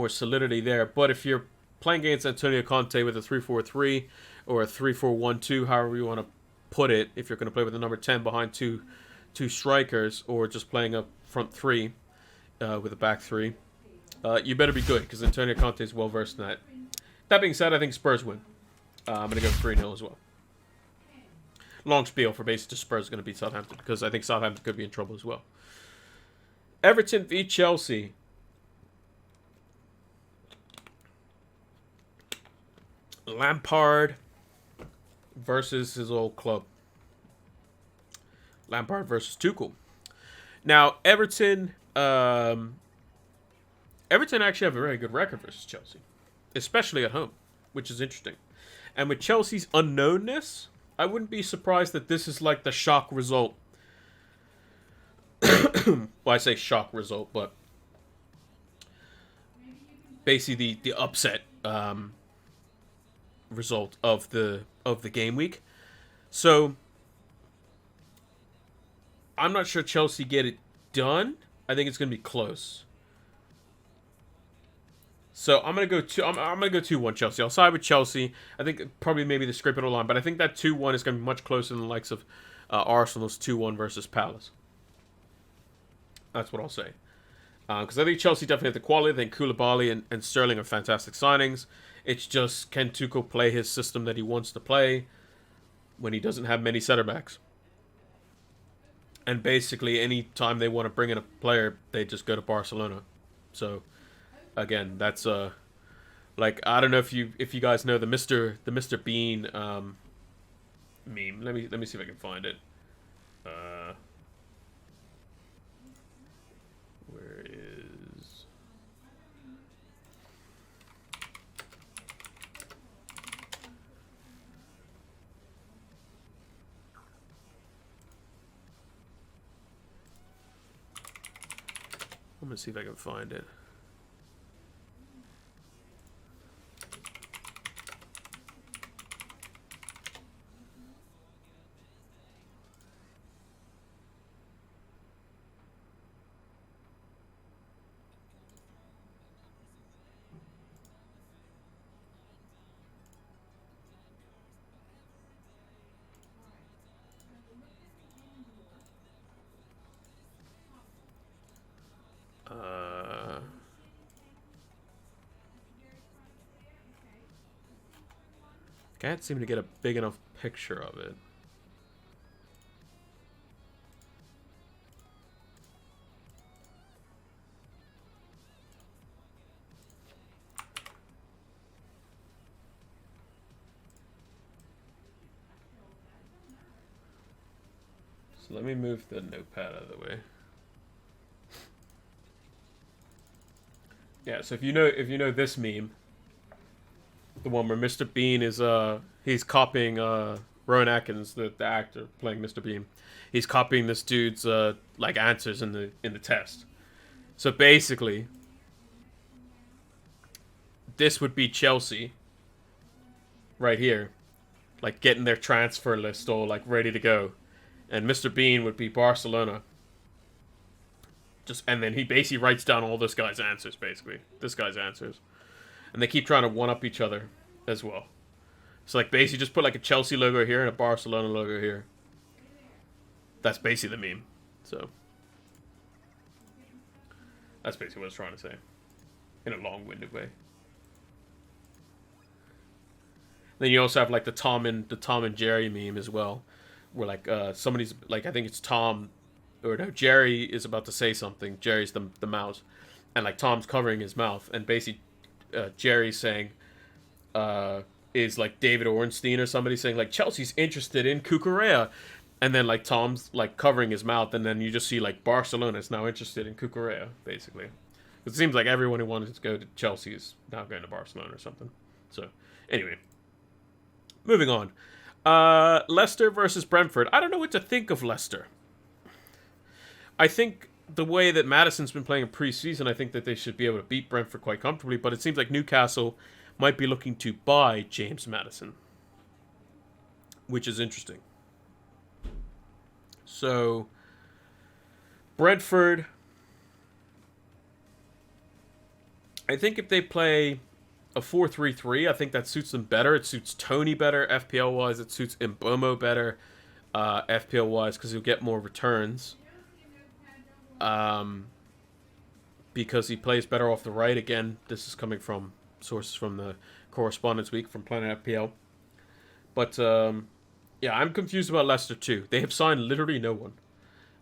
solidity there. But if you're playing against Antonio Conte with a 3-4-3 or a 3-4-1-2, however you want to put it, if you're going to play with the number 10 behind two strikers, or just playing a front three with a back three, you better be good, because Antonio Conte is well versed in that. That being said, I think Spurs win. I'm going to go 3-0 as well. Long spiel for basically Spurs going to beat Southampton, because I think Southampton could be in trouble as well. Everton v Chelsea. Lampard versus his old club. Lampard versus Tuchel. Now, Everton actually have a very good record versus Chelsea, especially at home, which is interesting. And with Chelsea's unknownness, I wouldn't be surprised that this is like the shock result. Well, I say shock result, but basically the upset result of the game week. So I'm not sure Chelsea get it done. I think it's going to be close. So I'm gonna go 2-1 Chelsea. I'll side with Chelsea. I think probably maybe the script line, but I think that 2-1 is gonna be much closer than the likes of Arsenal's 2-1 versus Palace. That's what I'll say. Because I think Chelsea definitely have the quality. I think Koulibaly and Sterling are fantastic signings. It's just, can Tuchel play his system that he wants to play when he doesn't have many center backs? And basically, any time they want to bring in a player, they just go to Barcelona. So again, that's like, I don't know if you guys know the Mr. Bean meme. Let me see if I can find it. Where is? I'm gonna see if I can find it. Can't seem to get a big enough picture of it. So let me move the notepad out of the way. Yeah, so if you know this meme, the one where Mr. Bean is he's copying Rowan Atkins, the actor playing Mr. Bean. He's copying this dude's like answers in the test. So basically, this would be Chelsea right here, like getting their transfer list all like ready to go, and Mr. Bean would be Barcelona. And then he basically writes down all this guy's answers, and they keep trying to one-up each other as well. So like basically just put like a Chelsea logo here and a Barcelona logo here. That's basically the meme. So that's basically what I was trying to say, in a long-winded way. Then you also have like the Tom and Jerry meme as well, where like somebody's like, I think it's Tom, or no, Jerry is about to say something. Jerry's the mouse, and like Tom's covering his mouth, and basically Jerry's saying, is like David Ornstein or somebody saying like, Chelsea's interested in Cucurella, and then like Tom's like covering his mouth, and then you just see like Barcelona is now interested in Cucurella, basically. It seems like everyone who wanted to go to Chelsea is now going to Barcelona or something. So anyway, moving on. Leicester versus Brentford. I don't know what to think of Leicester. I think the way that Madison's been playing in preseason, I think that they should be able to beat Brentford quite comfortably. But it seems like Newcastle might be looking to buy James Maddison, which is interesting. So, Brentford, I think if they play a 4-3-3, I think that suits them better. It suits Tony better, FPL-wise. It suits Mbomo better, FPL-wise, because he'll get more returns. Because he plays better off the right. Again, this is coming from sources from the Correspondence Week from Planet FPL. But, yeah, I'm confused about Leicester too. They have signed literally no one.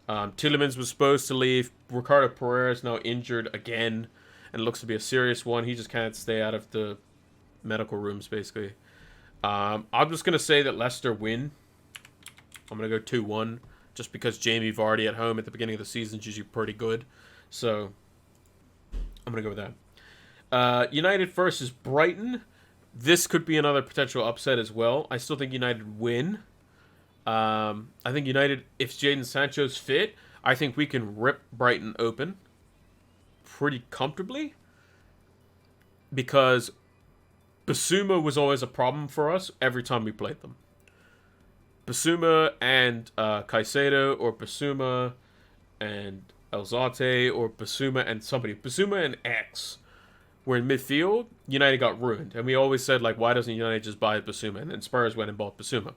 Tielemans was supposed to leave. Ricardo Pereira is now injured again, and it looks to be a serious one. He just can't stay out of the medical rooms, basically. I'm just going to say that Leicester win. I'm going to go 2-1, just because Jamie Vardy at home at the beginning of the season is usually pretty good. So, I'm going to go with that. United versus Brighton. This could be another potential upset as well. I still think United win. I think United, if Jadon Sancho's fit, I think we can rip Brighton open pretty comfortably. Because Basuma was always a problem for us every time we played them. Basuma and Caicedo, or Basuma and Elzate, or Basuma and somebody. Basuma and X were in midfield. United got ruined. And we always said, like, why doesn't United just buy Basuma? And then Spurs went and bought Basuma.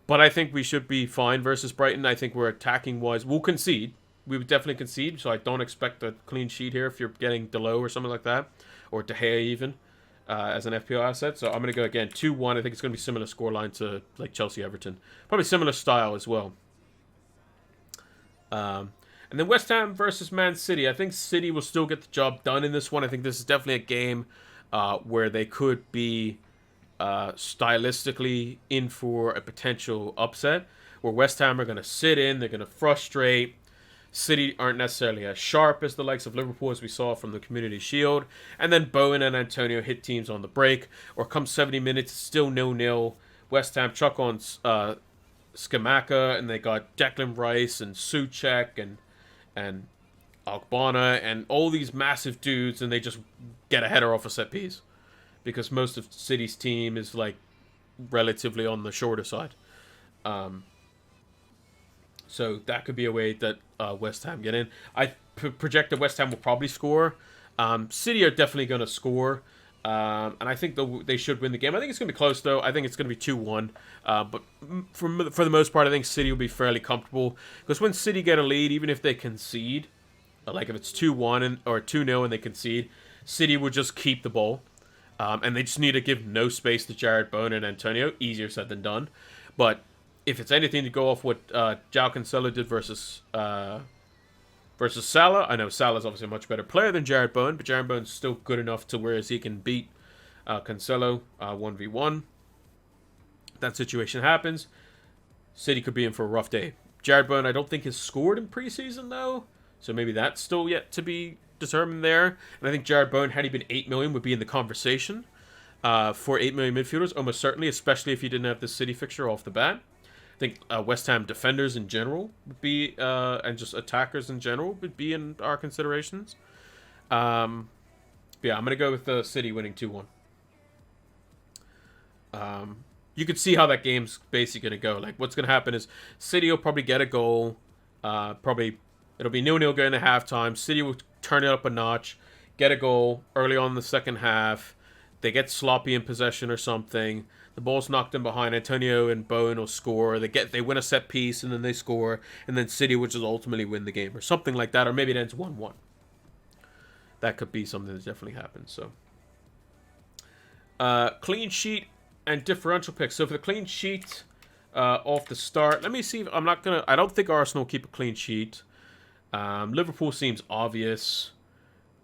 But I think we should be fine versus Brighton. I think we're attacking-wise. We'll concede. We would definitely concede, so I don't expect a clean sheet here if you're getting Delo or something like that. Or De Gea even, as an FPL asset. So I'm going to go, again, 2-1. I think it's going to be similar scoreline to, like, Chelsea-Everton. Probably similar style as well. And then West Ham versus Man City. I think City will still get the job done in this one. I think this is definitely a game where they could be stylistically in for a potential upset. Where West Ham are going to sit in. They're going to frustrate. City aren't necessarily as sharp as the likes of Liverpool, as we saw from the Community Shield. And then Bowen and Antonio hit teams on the break. Or come 70 minutes, still 0-0. West Ham chuck on Scamacca, and they got Declan Rice and Soucek and Ogbonna and all these massive dudes, and they just get a header off a set piece. Because most of City's team is, like, relatively on the shorter side. So that could be a way that West Ham get in. I project that West Ham will probably score. City are definitely going to score. And I think they should win the game. I think it's going to be close, though. I think it's going to be 2-1. But for the most part, I think City will be fairly comfortable. Because when City get a lead, even if they concede, like if it's 2-1 or 2-0 and they concede, City will just keep the ball. And they just need to give no space to Jared Bowen and Antonio. Easier said than done. But if it's anything to go off what João Cancelo did versus Salah, I know Salah's obviously a much better player than Jared Bowen, but Jared Bowen's still good enough to whereas he can beat Cancelo 1v1. That situation happens. City could be in for a rough day. Jared Bowen, I don't think has scored in preseason, though. So maybe that's still yet to be determined there. And I think Jared Bowen, had he been 8 million, would be in the conversation for 8 million midfielders, almost certainly, especially if he didn't have the City fixture off the bat. I think West Ham defenders in general would be, and just attackers in general would be in our considerations. Yeah, I'm going to go with the City winning 2-1. You could see how that game's basically going to go. Like, what's going to happen is City will probably get a goal. Probably it'll be 0-0 going to halftime. City will turn it up a notch, get a goal early on in the second half. They get sloppy in possession or something. The ball's knocked in behind. Antonio and Bowen will score. They win a set piece and then they score. And then City will just ultimately win the game or something like that. Or maybe it ends 1-1. That could be something that definitely happens. So, clean sheet and differential picks. So for the clean sheet off the start, let me see if I don't think Arsenal will keep a clean sheet. Liverpool seems obvious.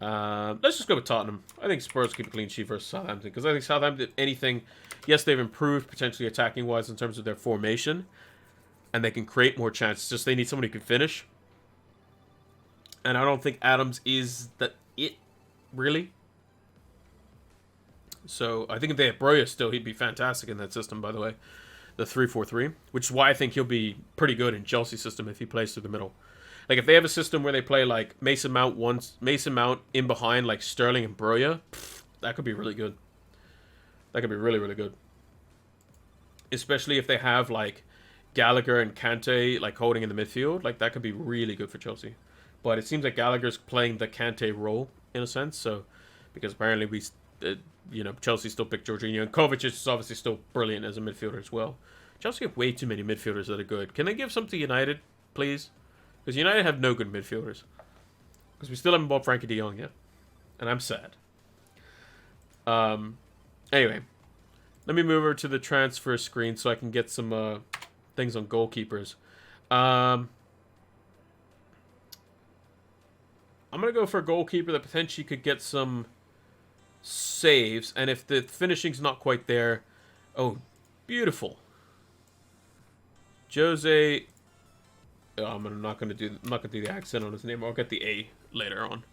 Let's just go with Tottenham. I think Spurs keep a clean sheet versus Southampton, because I think Southampton, if anything, yes, they've improved potentially attacking-wise in terms of their formation, and they can create more chances. Just they need somebody who can finish. And I don't think Adams is it, really. So I think if they had Broja still, he'd be fantastic in that system, by the way. The 3-4-3, which is why I think he'll be pretty good in Chelsea's system if he plays through the middle. Like if they have a system where they play like Mason Mount in behind like Sterling and Broja, that could be really good. That could be really, really good. Especially if they have like Gallagher and Kante like holding in the midfield, like that could be really good for Chelsea. But it seems like Gallagher's playing the Kante role in a sense, so because apparently Chelsea still picked Jorginho, and Kovacic is obviously still brilliant as a midfielder as well. Chelsea have way too many midfielders that are good. Can they give some to United, please? Because United have no good midfielders. Because we still haven't bought Frankie de Jong yet, and I'm sad. Anyway, let me move over to the transfer screen so I can get some things on goalkeepers. I'm going to go for a goalkeeper that potentially could get some saves. And if the finishing's not quite there... Oh, beautiful. Jose... Oh, I'm not going to do the accent on his name. I'll get the A later on.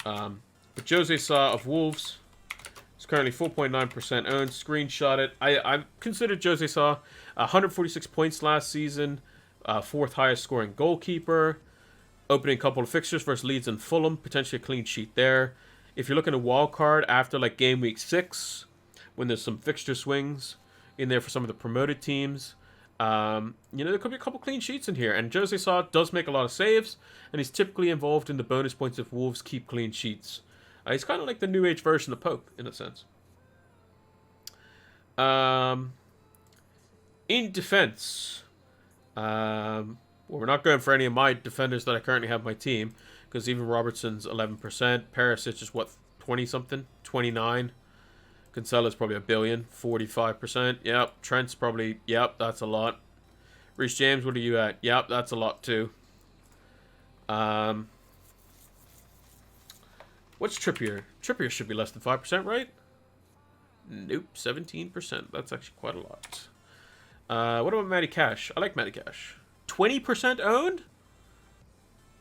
But Jose Soyah of Wolves is currently 4.9% owned. Screenshot it. I considered Jose Soyah 146 points last season. Fourth highest scoring goalkeeper. Opening a couple of fixtures versus Leeds and Fulham. Potentially a clean sheet there. If you're looking at wild card after like game week 6, when there's some fixture swings in there for some of the promoted teams, there could be a couple clean sheets in here. And Jose Soyah does make a lot of saves, and he's typically involved in the bonus points if Wolves keep clean sheets. He's kind of like the new age version of Pope in a sense. In defense, well, we're not going for any of my defenders that I currently have on my team, because even Robertson's 11%. Perisic is what, 20-something? 29. Cancelo's probably $1 billion, 45%. Yep. Trent's probably, yep, that's a lot. Reece James, what are you at? Yep, that's a lot too. What's Trippier? Trippier should be less than 5%, right? Nope, 17%. That's actually quite a lot. What about Matty Cash? I like Matty Cash. 20% owned?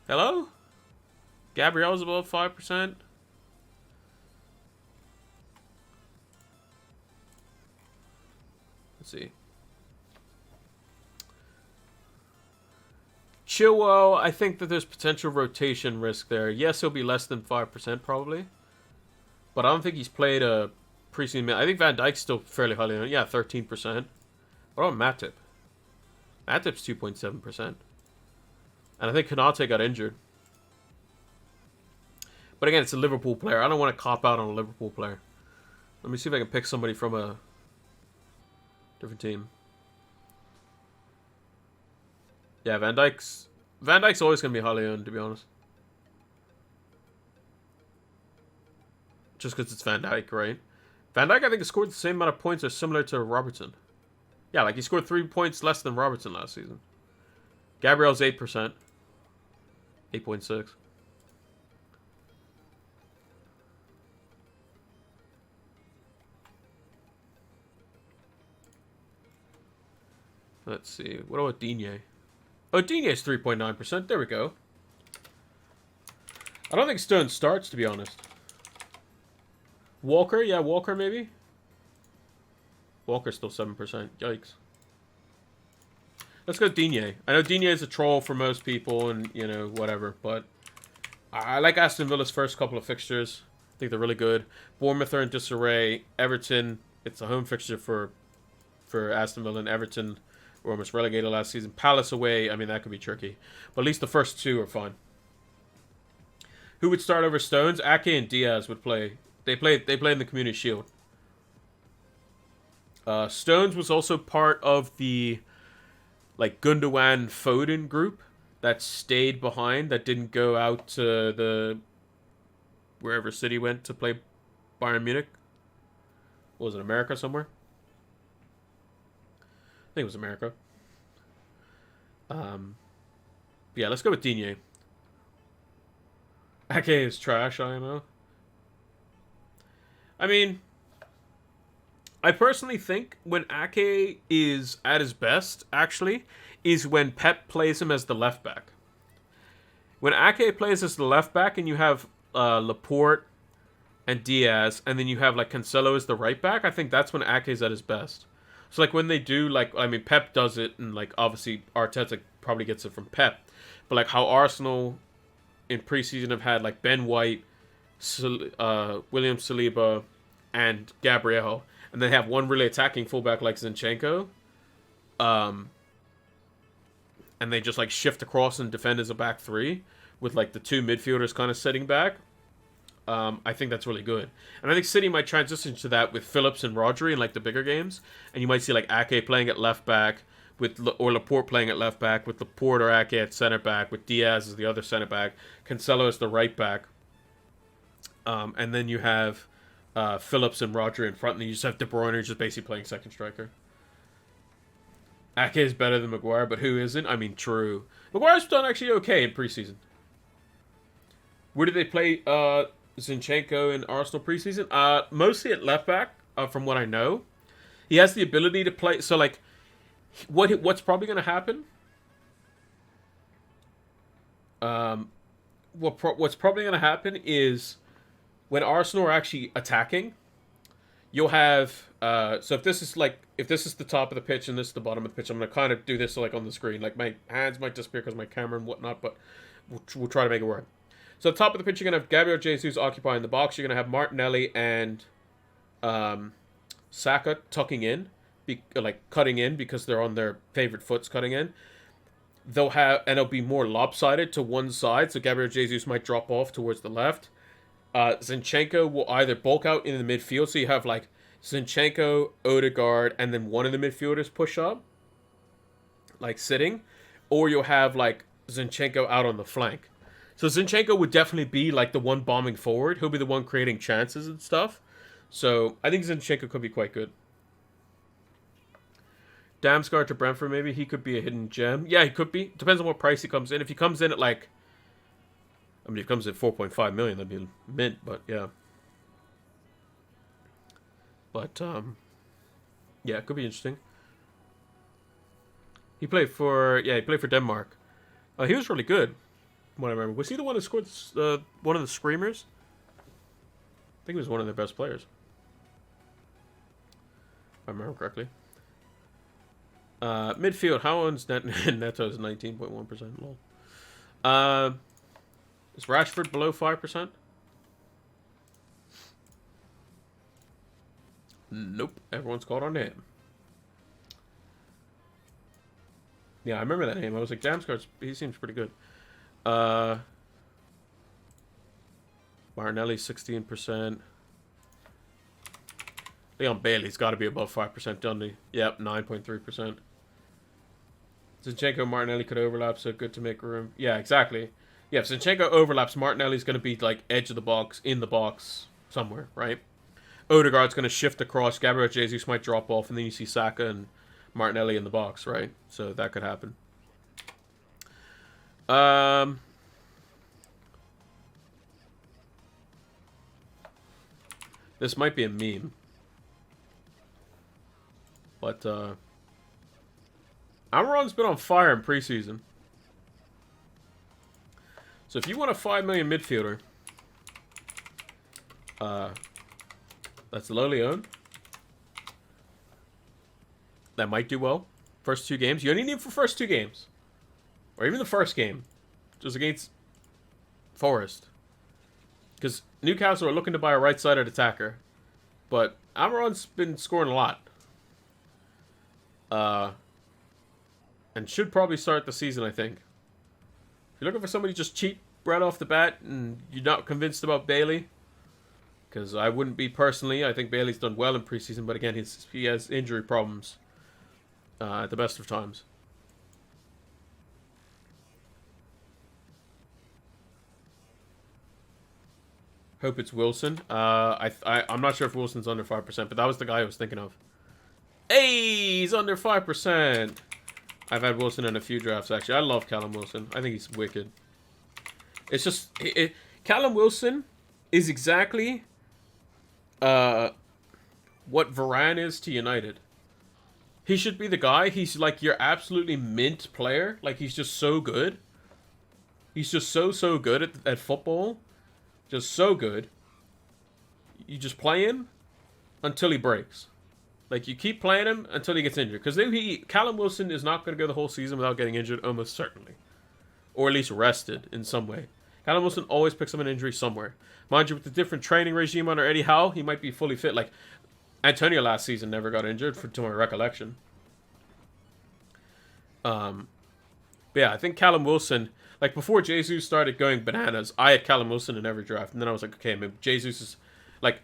Hello? Gabriel's above 5%. Let's see. Chilwell, I think that there's potential rotation risk there. Yes, he'll be less than 5% probably. But I don't think he's played a preseason. I think Van Dijk's still fairly highly owned. Yeah, 13%. What about Matip? Matip's 2.7%. And I think Konate got injured. But again, it's a Liverpool player. I don't want to cop out on a Liverpool player. Let me see if I can pick somebody from a different team. Yeah, Van Dijk's always going to be highly owned, to be honest. Just because it's Van Dijk, right? Van Dijk, I think, has scored the same amount of points or similar to Robertson. Yeah, like he scored 3 points less than Robertson last season. Gabriel's 8%. 8.6. Let's see. What about Digne? Oh, Digne's 3.9%. There we go. I don't think Stone starts, to be honest. Walker? Yeah, Walker maybe? Walker's still 7%. Yikes. Let's go Digne. I know Digne is a troll for most people and, whatever. But I like Aston Villa's first couple of fixtures. I think they're really good. Bournemouth are in disarray. Everton, it's a home fixture for Aston Villa, and Everton were almost relegated last season. Palace away, I mean, that could be tricky. But at least the first two are fine. Who would start over Stones? Ake and Diaz would play. They play in the Community Shield. Stones was also part of the Gundogan Foden group that stayed behind, that didn't go out to the wherever City went to play Bayern Munich. What was it, America somewhere? I think it was America. Yeah, let's go with Digne. Ake is trash, I know. I mean, I personally think when Ake is at his best, actually, is when Pep plays him as the left back. When Ake plays as the left back and you have Laporte and Diaz, and then you have Cancelo as the right back, I think that's when Ake's at his best. So when they do Pep does it, and obviously Arteta probably gets it from Pep. But like how Arsenal in preseason have had like Ben White, William Saliba, and Gabriel, and they have one really attacking fullback like Zinchenko, and they just like shift across and defend as a back three with like the two midfielders kind of sitting back. I think that's really good. And I think City might transition to that with Phillips and Rodri in like the bigger games. And you might see like Ake playing at left back, or Laporte playing at left back, with Laporte or Ake at center back, with Diaz as the other center back, Cancelo as the right back. And then you have Phillips and Rodri in front, and then you just have De Bruyne just basically playing second striker. Ake is better than Maguire, but who isn't? I mean, true. Maguire's done actually okay in preseason. Where did they play Zinchenko in Arsenal preseason? Mostly at left back, from what I know. He has the ability to play. So, like, what's probably going to happen? What's probably going to happen is when Arsenal are actually attacking, you'll have. So if this is the top of the pitch and this is the bottom of the pitch, I'm going to kind of do this like on the screen. Like my hands might disappear because of my camera and whatnot, but we'll try to make it work. So at the top of the pitch, you're going to have Gabriel Jesus occupying the box. You're going to have Martinelli and Saka tucking in, cutting in because they're on their favorite foots cutting in. It'll be more lopsided to one side, so Gabriel Jesus might drop off towards the left. Zinchenko will either bulk out in the midfield, so you have like Zinchenko, Odegaard, and then one of the midfielders push up, like sitting, or you'll have like Zinchenko out on the flank. So Zinchenko would definitely be like the one bombing forward. He'll be the one creating chances and stuff. So I think Zinchenko could be quite good. Damsgaard to Brentford, maybe he could be a hidden gem. Yeah, he could be. Depends on what price he comes in. If he comes in at like, I mean, if he comes at 4.5 million, that'd be mint. But yeah, yeah, it could be interesting. He played for Denmark. He was really good. What I remember, was he the one who scored one of the screamers? I think he was one of their best players, if I remember correctly. Midfield, Haaland's Neto is 19.1%. Lol. Is Rashford below 5%? Nope. Everyone's caught on him. Yeah, I remember that name. I was like, Damsgaard, he seems pretty good. Martinelli 16%. Leon Bailey's got to be above 5%, doesn't he? Yep, 9.3%. Zinchenko and Martinelli could overlap, so good to make room. Yeah, exactly. Yeah, if Zinchenko overlaps, Martinelli's going to be like edge of the box, in the box somewhere, right? Odegaard's going to shift across. Gabriel Jesus might drop off, and then you see Saka and Martinelli in the box, right? So that could happen. This might be a meme, but Almiron's been on fire in preseason. So if you want a 5 million midfielder, that's lowly owned. That might do well. First 2 games. You only need him for first 2 games. Or even the first game. Just against Forest. Because Newcastle are looking to buy a right-sided attacker. But Almiron's been scoring a lot. And should probably start the season, I think. If you're looking for somebody just cheap right off the bat and you're not convinced about Bailey, because I wouldn't be personally. I think Bailey's done well in preseason, but again, he has injury problems at the best of times. Hope it's Wilson. I'm not sure if Wilson's under 5%, but that was the guy I was thinking of. Hey, he's under 5%. I've had Wilson in a few drafts, actually. I love Callum Wilson. I think he's wicked. It's just... Callum Wilson is exactly what Varane is to United. He should be the guy. He's like your absolutely mint player. Like, he's just so good. He's just so good at football. Just so good. You just play him until he breaks. Like, you keep playing him until he gets injured. Because Callum Wilson is not going to go the whole season without getting injured, almost certainly. Or at least rested in some way. Callum Wilson always picks up an injury somewhere. Mind you, with the different training regime under Eddie Howe, he might be fully fit. Like, Antonio last season never got injured, to my recollection. But yeah, I think Callum Wilson, like before Jesus started going bananas, I had Callum Wilson in every draft. And then I was like, okay, maybe Jesus is, like,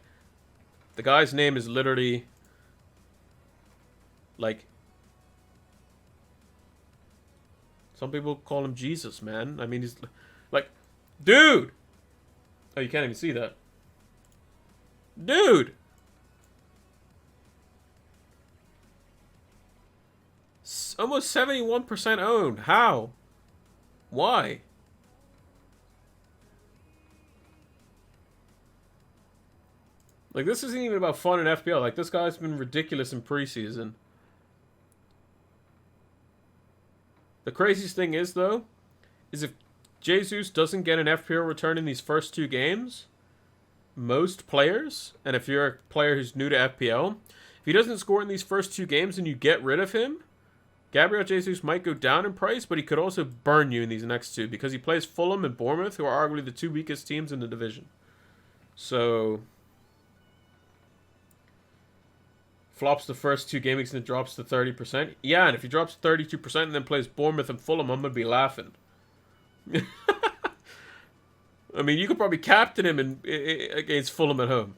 the guy's name is literally, like, some people call him Jesus, man. I mean, he's, like, dude! Oh, you can't even see that. Dude! Almost 71% owned. How? Why? Like, this isn't even about fun in FPL. Like, this guy's been ridiculous in preseason. The craziest thing is, though, is if Jesus doesn't get an FPL return in these first 2 games, most players, and if you're a player who's new to FPL, if he doesn't score in these first 2 games and you get rid of him, Gabriel Jesus might go down in price, but he could also burn you in these next 2 because he plays Fulham and Bournemouth, who are arguably the 2 weakest teams in the division. So, flops the first 2 game weeks and it drops to 30%. Yeah, and if he drops 32% and then plays Bournemouth and Fulham, I'm going to be laughing. I mean, you could probably captain him against Fulham at home.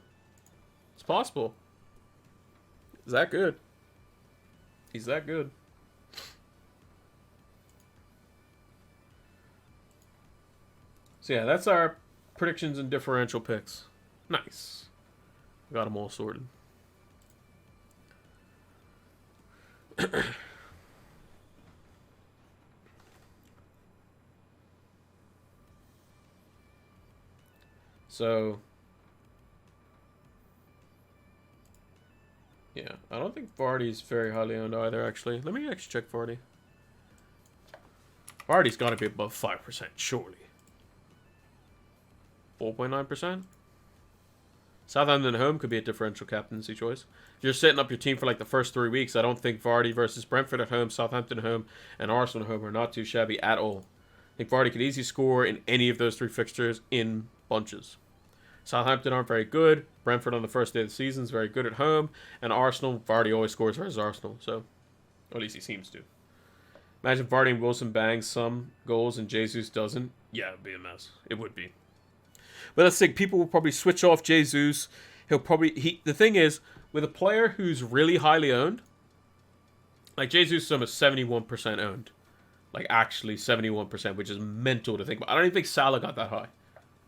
It's possible. He's that good. He's that good. So yeah, that's our predictions and differential picks. Nice. Got them all sorted. So, yeah, I don't think Vardy's very highly owned either, actually. Let me actually check Vardy. Vardy's got to be above 5%, surely. 4.9%? Southampton at home could be a differential captaincy choice. If you're setting up your team for like the first 3 weeks, I don't think Vardy versus Brentford at home, Southampton at home, and Arsenal at home are not too shabby at all. I think Vardy could easily score in any of those 3 fixtures in bunches. Southampton aren't very good. Brentford on the first day of the season is very good at home. And Arsenal, Vardy always scores versus Arsenal. So, or at least he seems to. Imagine Vardy and Wilson bang some goals and Jesus doesn't. Yeah, it would be a mess. It would be. But let's think, people will probably switch off Jesus. The thing is, with a player who's really highly owned, like Jesus is almost 71% owned. Like actually 71%, which is mental to think about. I don't even think Salah got that high.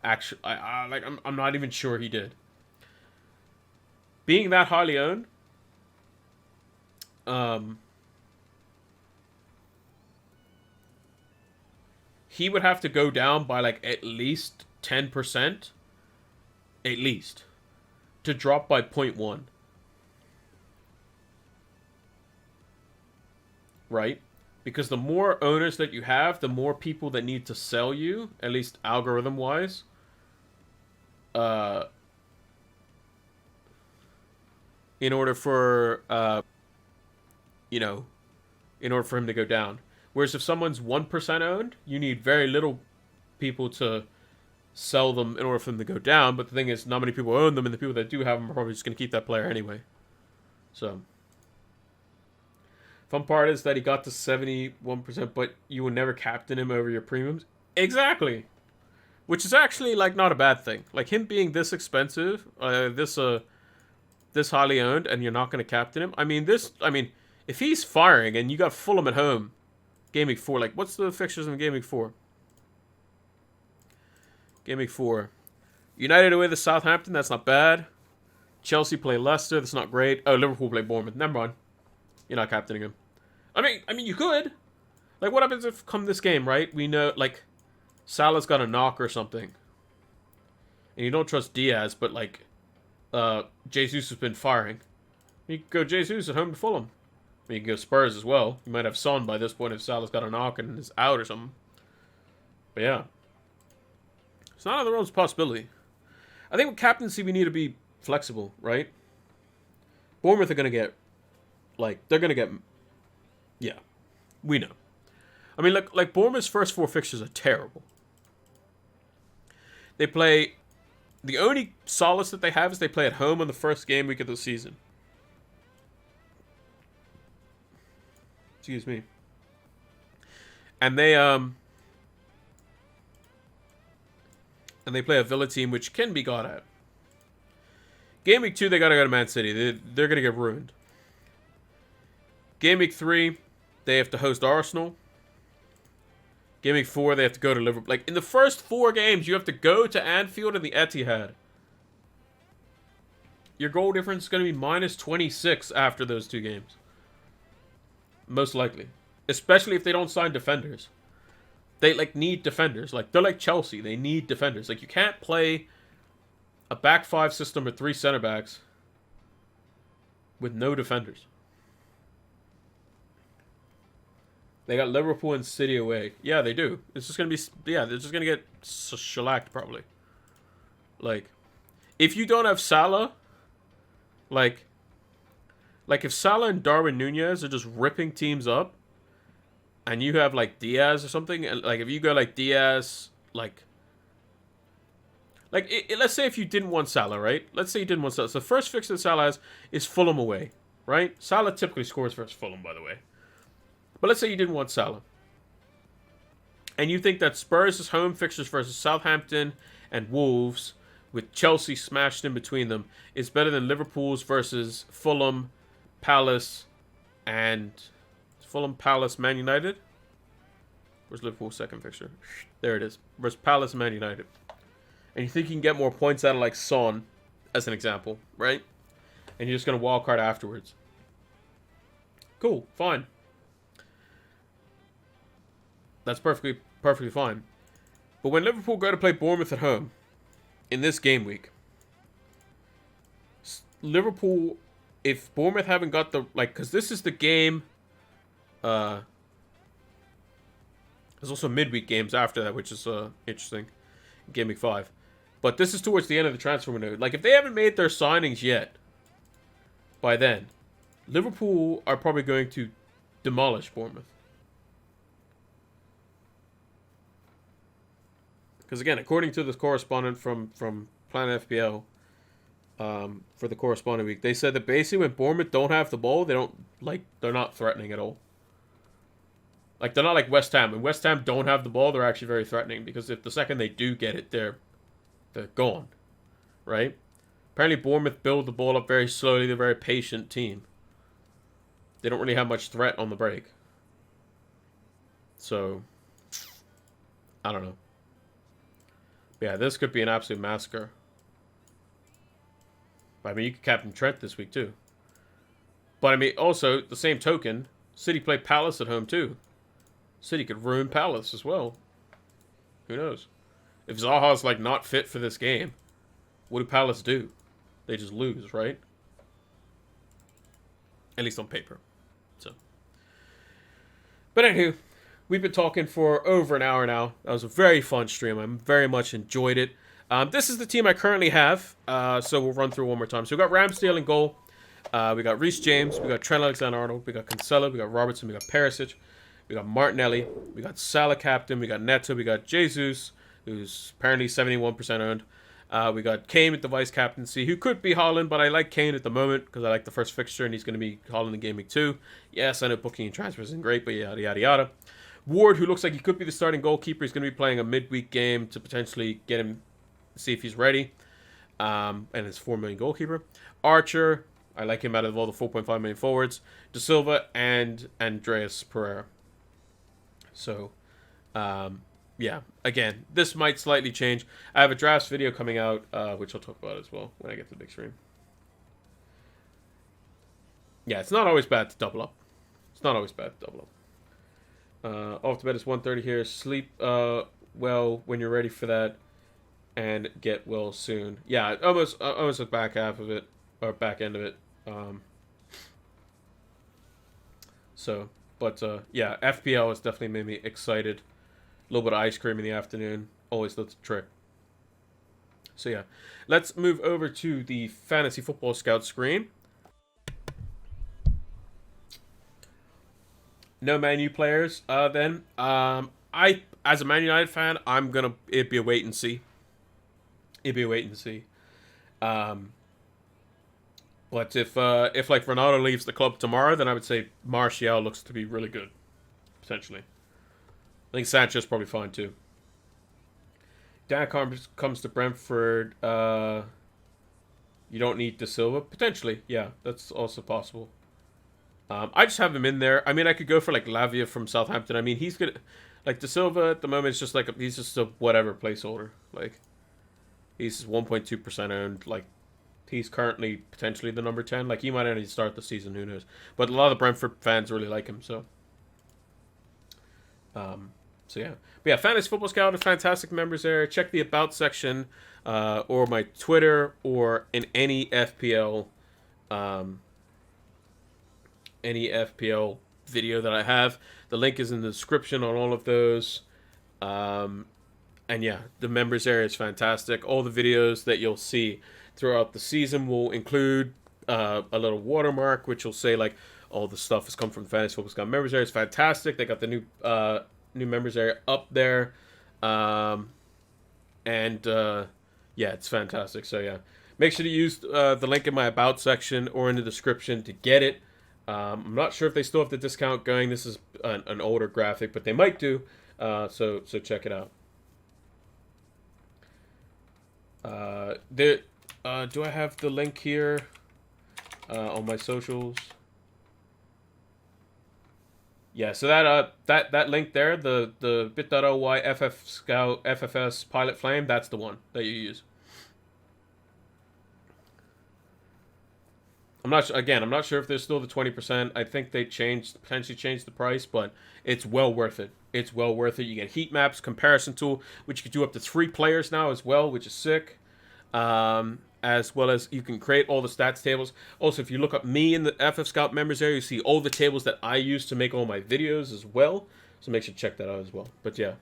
Actually, I'm not even sure he did. Being that highly owned, he would have to go down by like at least 10%, at least, to drop by 0.1. Right? Because the more owners that you have, the more people that need to sell you, at least algorithm-wise, in order for, in order for him to go down. Whereas if someone's 1% owned, you need very little people to sell them in order for them to go down. But the thing is, not many people own them, and the people that do have them are probably just going to keep that player anyway. So, fun part is that he got to 71%, but you would never captain him over your premiums. Exactly. Which is actually, like, not a bad thing. Like, him being this expensive, this highly owned, and you're not going to captain him. I mean, if he's firing and you got Fulham at home, Game Week 4, like, what's the fixtures in Game Week 4? Game Week 4. United away to Southampton, that's not bad. Chelsea play Leicester, that's not great. Oh, Liverpool play Bournemouth, never mind. You're not captaining him. I mean, you could. Like, what happens if come this game, right? We know, like, Salah's got a knock or something. And you don't trust Diaz, but, like, Jesus has been firing. You could go Jesus at home to Fulham. I mean, you can go Spurs as well. You might have Son by this point if Salah's got a knock and is out or something. But yeah. It's not on the realms of possibility. I think with captaincy, we need to be flexible, right? Bournemouth are going to get Like, they're going to get... Yeah, we know. I mean, like Bournemouth's first 4 fixtures are terrible. They play... The only solace that they have is they play at home on the first game week of the season. Excuse me. And they play a Villa team which can be got at. Game week 2, they gotta go to Man City. They're gonna get ruined. Game week 3, they have to host Arsenal. Game week 4, they have to go to Liverpool. Like, in the first 4 games, you have to go to Anfield and the Etihad. Your goal difference is going to be minus 26 after those 2 games. Most likely. Especially if they don't sign defenders. They, like, need defenders. Like, they're like Chelsea. They need defenders. Like, you can't play a back 5 system with 3 center backs with no defenders. They got Liverpool and City away. Yeah, they do. It's just going to be... Yeah, they're just going to get shellacked, probably. Like, if you don't have Salah... Like, if Salah and Darwin Nunez are just ripping teams up, and you have, like, Diaz or something, and, like, if you go, like, Diaz, like, let's say if you didn't want Salah, right? Let's say you didn't want Salah. So the first fixture that Salah has is Fulham away, right? Salah typically scores versus Fulham, by the way. But let's say you didn't want Salah. And you think that Spurs' home fixtures versus Southampton and Wolves, with Chelsea smashed in between them, is better than Liverpool's versus Fulham, Palace, and... Fulham, Palace, Man United? Where's Liverpool's second fixture? There it is. Versus Palace, Man United. And you think you can get more points out of, like, Son, as an example, right? And you're just going to wildcard afterwards. Cool, fine. That's perfectly fine. But when Liverpool go to play Bournemouth at home in this game week, Liverpool, if Bournemouth haven't got the, like, because this is the game, there's also midweek games after that, which is interesting, game week 5. But this is towards the end of the transfer window. Like, if they haven't made their signings yet, by then, Liverpool are probably going to demolish Bournemouth. Because, again, according to this correspondent from Planet FPL, for the corresponding week, they said that basically when Bournemouth don't have the ball, they're not threatening at all. Like, they're not like West Ham. When West Ham don't have the ball, they're actually very threatening. Because if the second they do get it, they're gone. Right? Apparently, Bournemouth build the ball up very slowly. They're a very patient team. They don't really have much threat on the break. So, I don't know. Yeah, this could be an absolute massacre. But, I mean, you could captain Trent this week, too. But, I mean, also, the same token, City play Palace at home, too. City could ruin Palace as well. Who knows? If Zaha's, like, not fit for this game, what do Palace do? They just lose, right? At least on paper. So. But, anywho, we've been talking for over an hour now. That was a very fun stream. I very much enjoyed it. This is the team I currently have. So we'll run through one more time. So we got Ramsdale in goal. We got Reece James. We got Trent Alexander-Arnold. We got Cancelo. We got Robertson. We got Perisic. We got Martinelli. We got Salah captain. We got Neto. We got Jesus, who's apparently 71% owned. We got Kane with the vice captaincy, who could be Haaland, but I like Kane at the moment because I like the first fixture and he's going to be Haaland in game week 2. Yes, I know booking and transfers isn't great, but yada, yada, yada. Ward, who looks like he could be the starting goalkeeper, is going to be playing a midweek game to potentially get him, see if he's ready. And it's 4 million goalkeeper. Archer, I like him out of all the 4.5 million forwards. De Silva and Andreas Pereira. So, yeah, again, this might slightly change. I have a drafts video coming out, which I'll talk about as well when I get to the big screen. Yeah, it's not always bad to double up. It's not always bad to double up. Off to bed is 1:30 here. Sleep well when you're ready for that, and get well soon. Yeah, almost the back half of it, or back end of it. So, but yeah, FPL has definitely made me excited. A little bit of ice cream in the afternoon always does the trick. So yeah, let's move over to the Fantasy Football Scout screen. No Man U players. Then I as a Man United fan, it'd be a wait and see. It'd be a wait and see. Um, but if like Ronaldo leaves the club tomorrow, then I would say Martial looks to be really good potentially. I think Sanchez probably fine too. Dan comes to Brentford. You don't need De Silva potentially. Yeah, that's also possible. I just have him in there. I mean, I could go for like Lavia from Southampton. I mean, he's good. Like De Silva at the moment is just like he's just a whatever placeholder. Like he's 1.2% owned. Like he's currently potentially the number 10. Like he might only start the season. Who knows? But a lot of Brentford fans really like him. So yeah. But yeah, Fantasy Football Scout is fantastic members there. Check the About section or my Twitter or in any FPL video that I have. The link is in the description on all of those. And yeah, the members area is fantastic. All the videos that you'll see throughout the season will include a little watermark, which will say like all the stuff has come from Fantasy Football Scout members area. It's fantastic. They got the new members area up there. Yeah, it's fantastic. So yeah, make sure to use the link in my About section or in the description to get it. I'm not sure if they still have the discount going. This is an older graphic, but they might do. So check it out. Do I have the link here on my socials? Yeah, so that link there, the bit.ly FF Scout FFS Pilot Flame, that's the one that you use. I'm not sure if there's still the 20%. I think they potentially changed the price, but it's well worth it. It's well worth it. You get heat maps, comparison tool, which you can do up to 3 players now as well, which is sick. As well as you can create all the stats tables. Also, if you look up me in the FF Scout members area, you see all the tables that I use to make all my videos as well. So make sure to check that out as well. But yeah,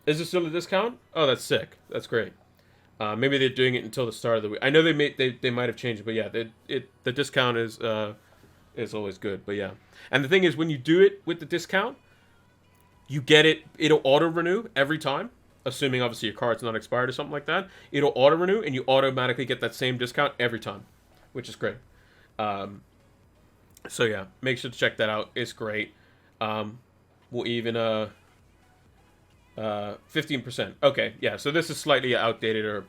is there still a discount? Oh, that's sick. That's great. Maybe they're doing it until the start of the week. I know they might have changed it, but yeah, the discount is always good. But yeah, and the thing is, when you do it with the discount, you get it. It'll auto renew every time, assuming obviously your card's not expired or something like that. It'll auto renew, and you automatically get that same discount every time, which is great. So yeah, make sure to check that out. It's great. We'll even 15%. Okay, yeah. So this is slightly outdated, or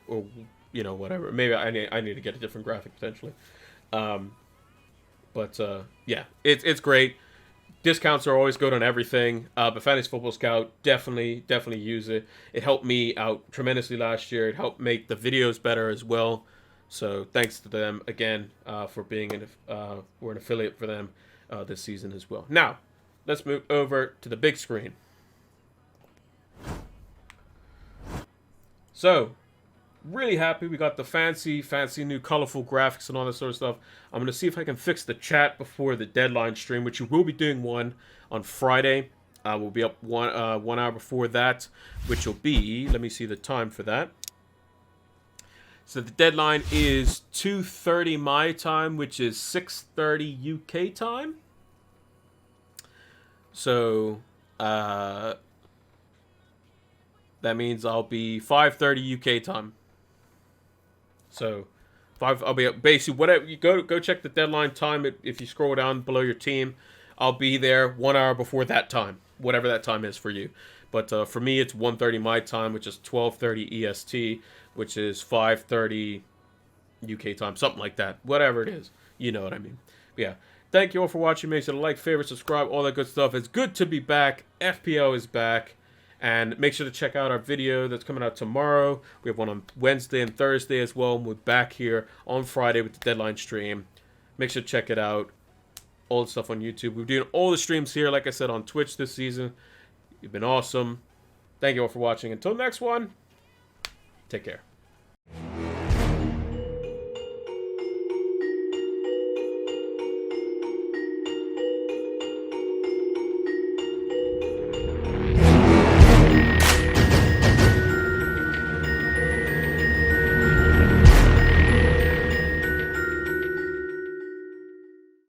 you know, whatever. Maybe I need to get a different graphic potentially. But yeah, it's great. Discounts are always good on everything. But Fantasy Football Scout, definitely use it. It helped me out tremendously last year. It helped make the videos better as well. So thanks to them again for being we're an affiliate for them this season as well. Now, let's move over to the big screen. So, really happy we got the fancy new colorful graphics and all that sort of stuff. I'm going to see if I can fix the chat before the deadline stream, which we will be doing one on Friday. We'll be up 1 hour before that, which will be, let me see the time for that. So the deadline is 2:30 my time, which is 6:30 UK time. So, that means I'll be 5:30 UK time. So, I'll be basically whatever you go check the deadline time. If you scroll down below your team, I'll be there 1 hour before that time, whatever that time is for you. But for me, it's 1:30 my time, which is 12:30 EST, which is 5:30 UK time, something like that. Whatever it is, you know what I mean. But yeah, thank you all for watching. Make sure to like, favorite, subscribe, all that good stuff. It's good to be back. FPL is back. And make sure to check out our video that's coming out tomorrow. We have one on Wednesday and Thursday as well. And we're back here on Friday with the deadline stream. Make sure to check it out. All the stuff on YouTube. We're doing all the streams here, like I said, on Twitch this season. You've been awesome. Thank you all for watching. Until next one, take care.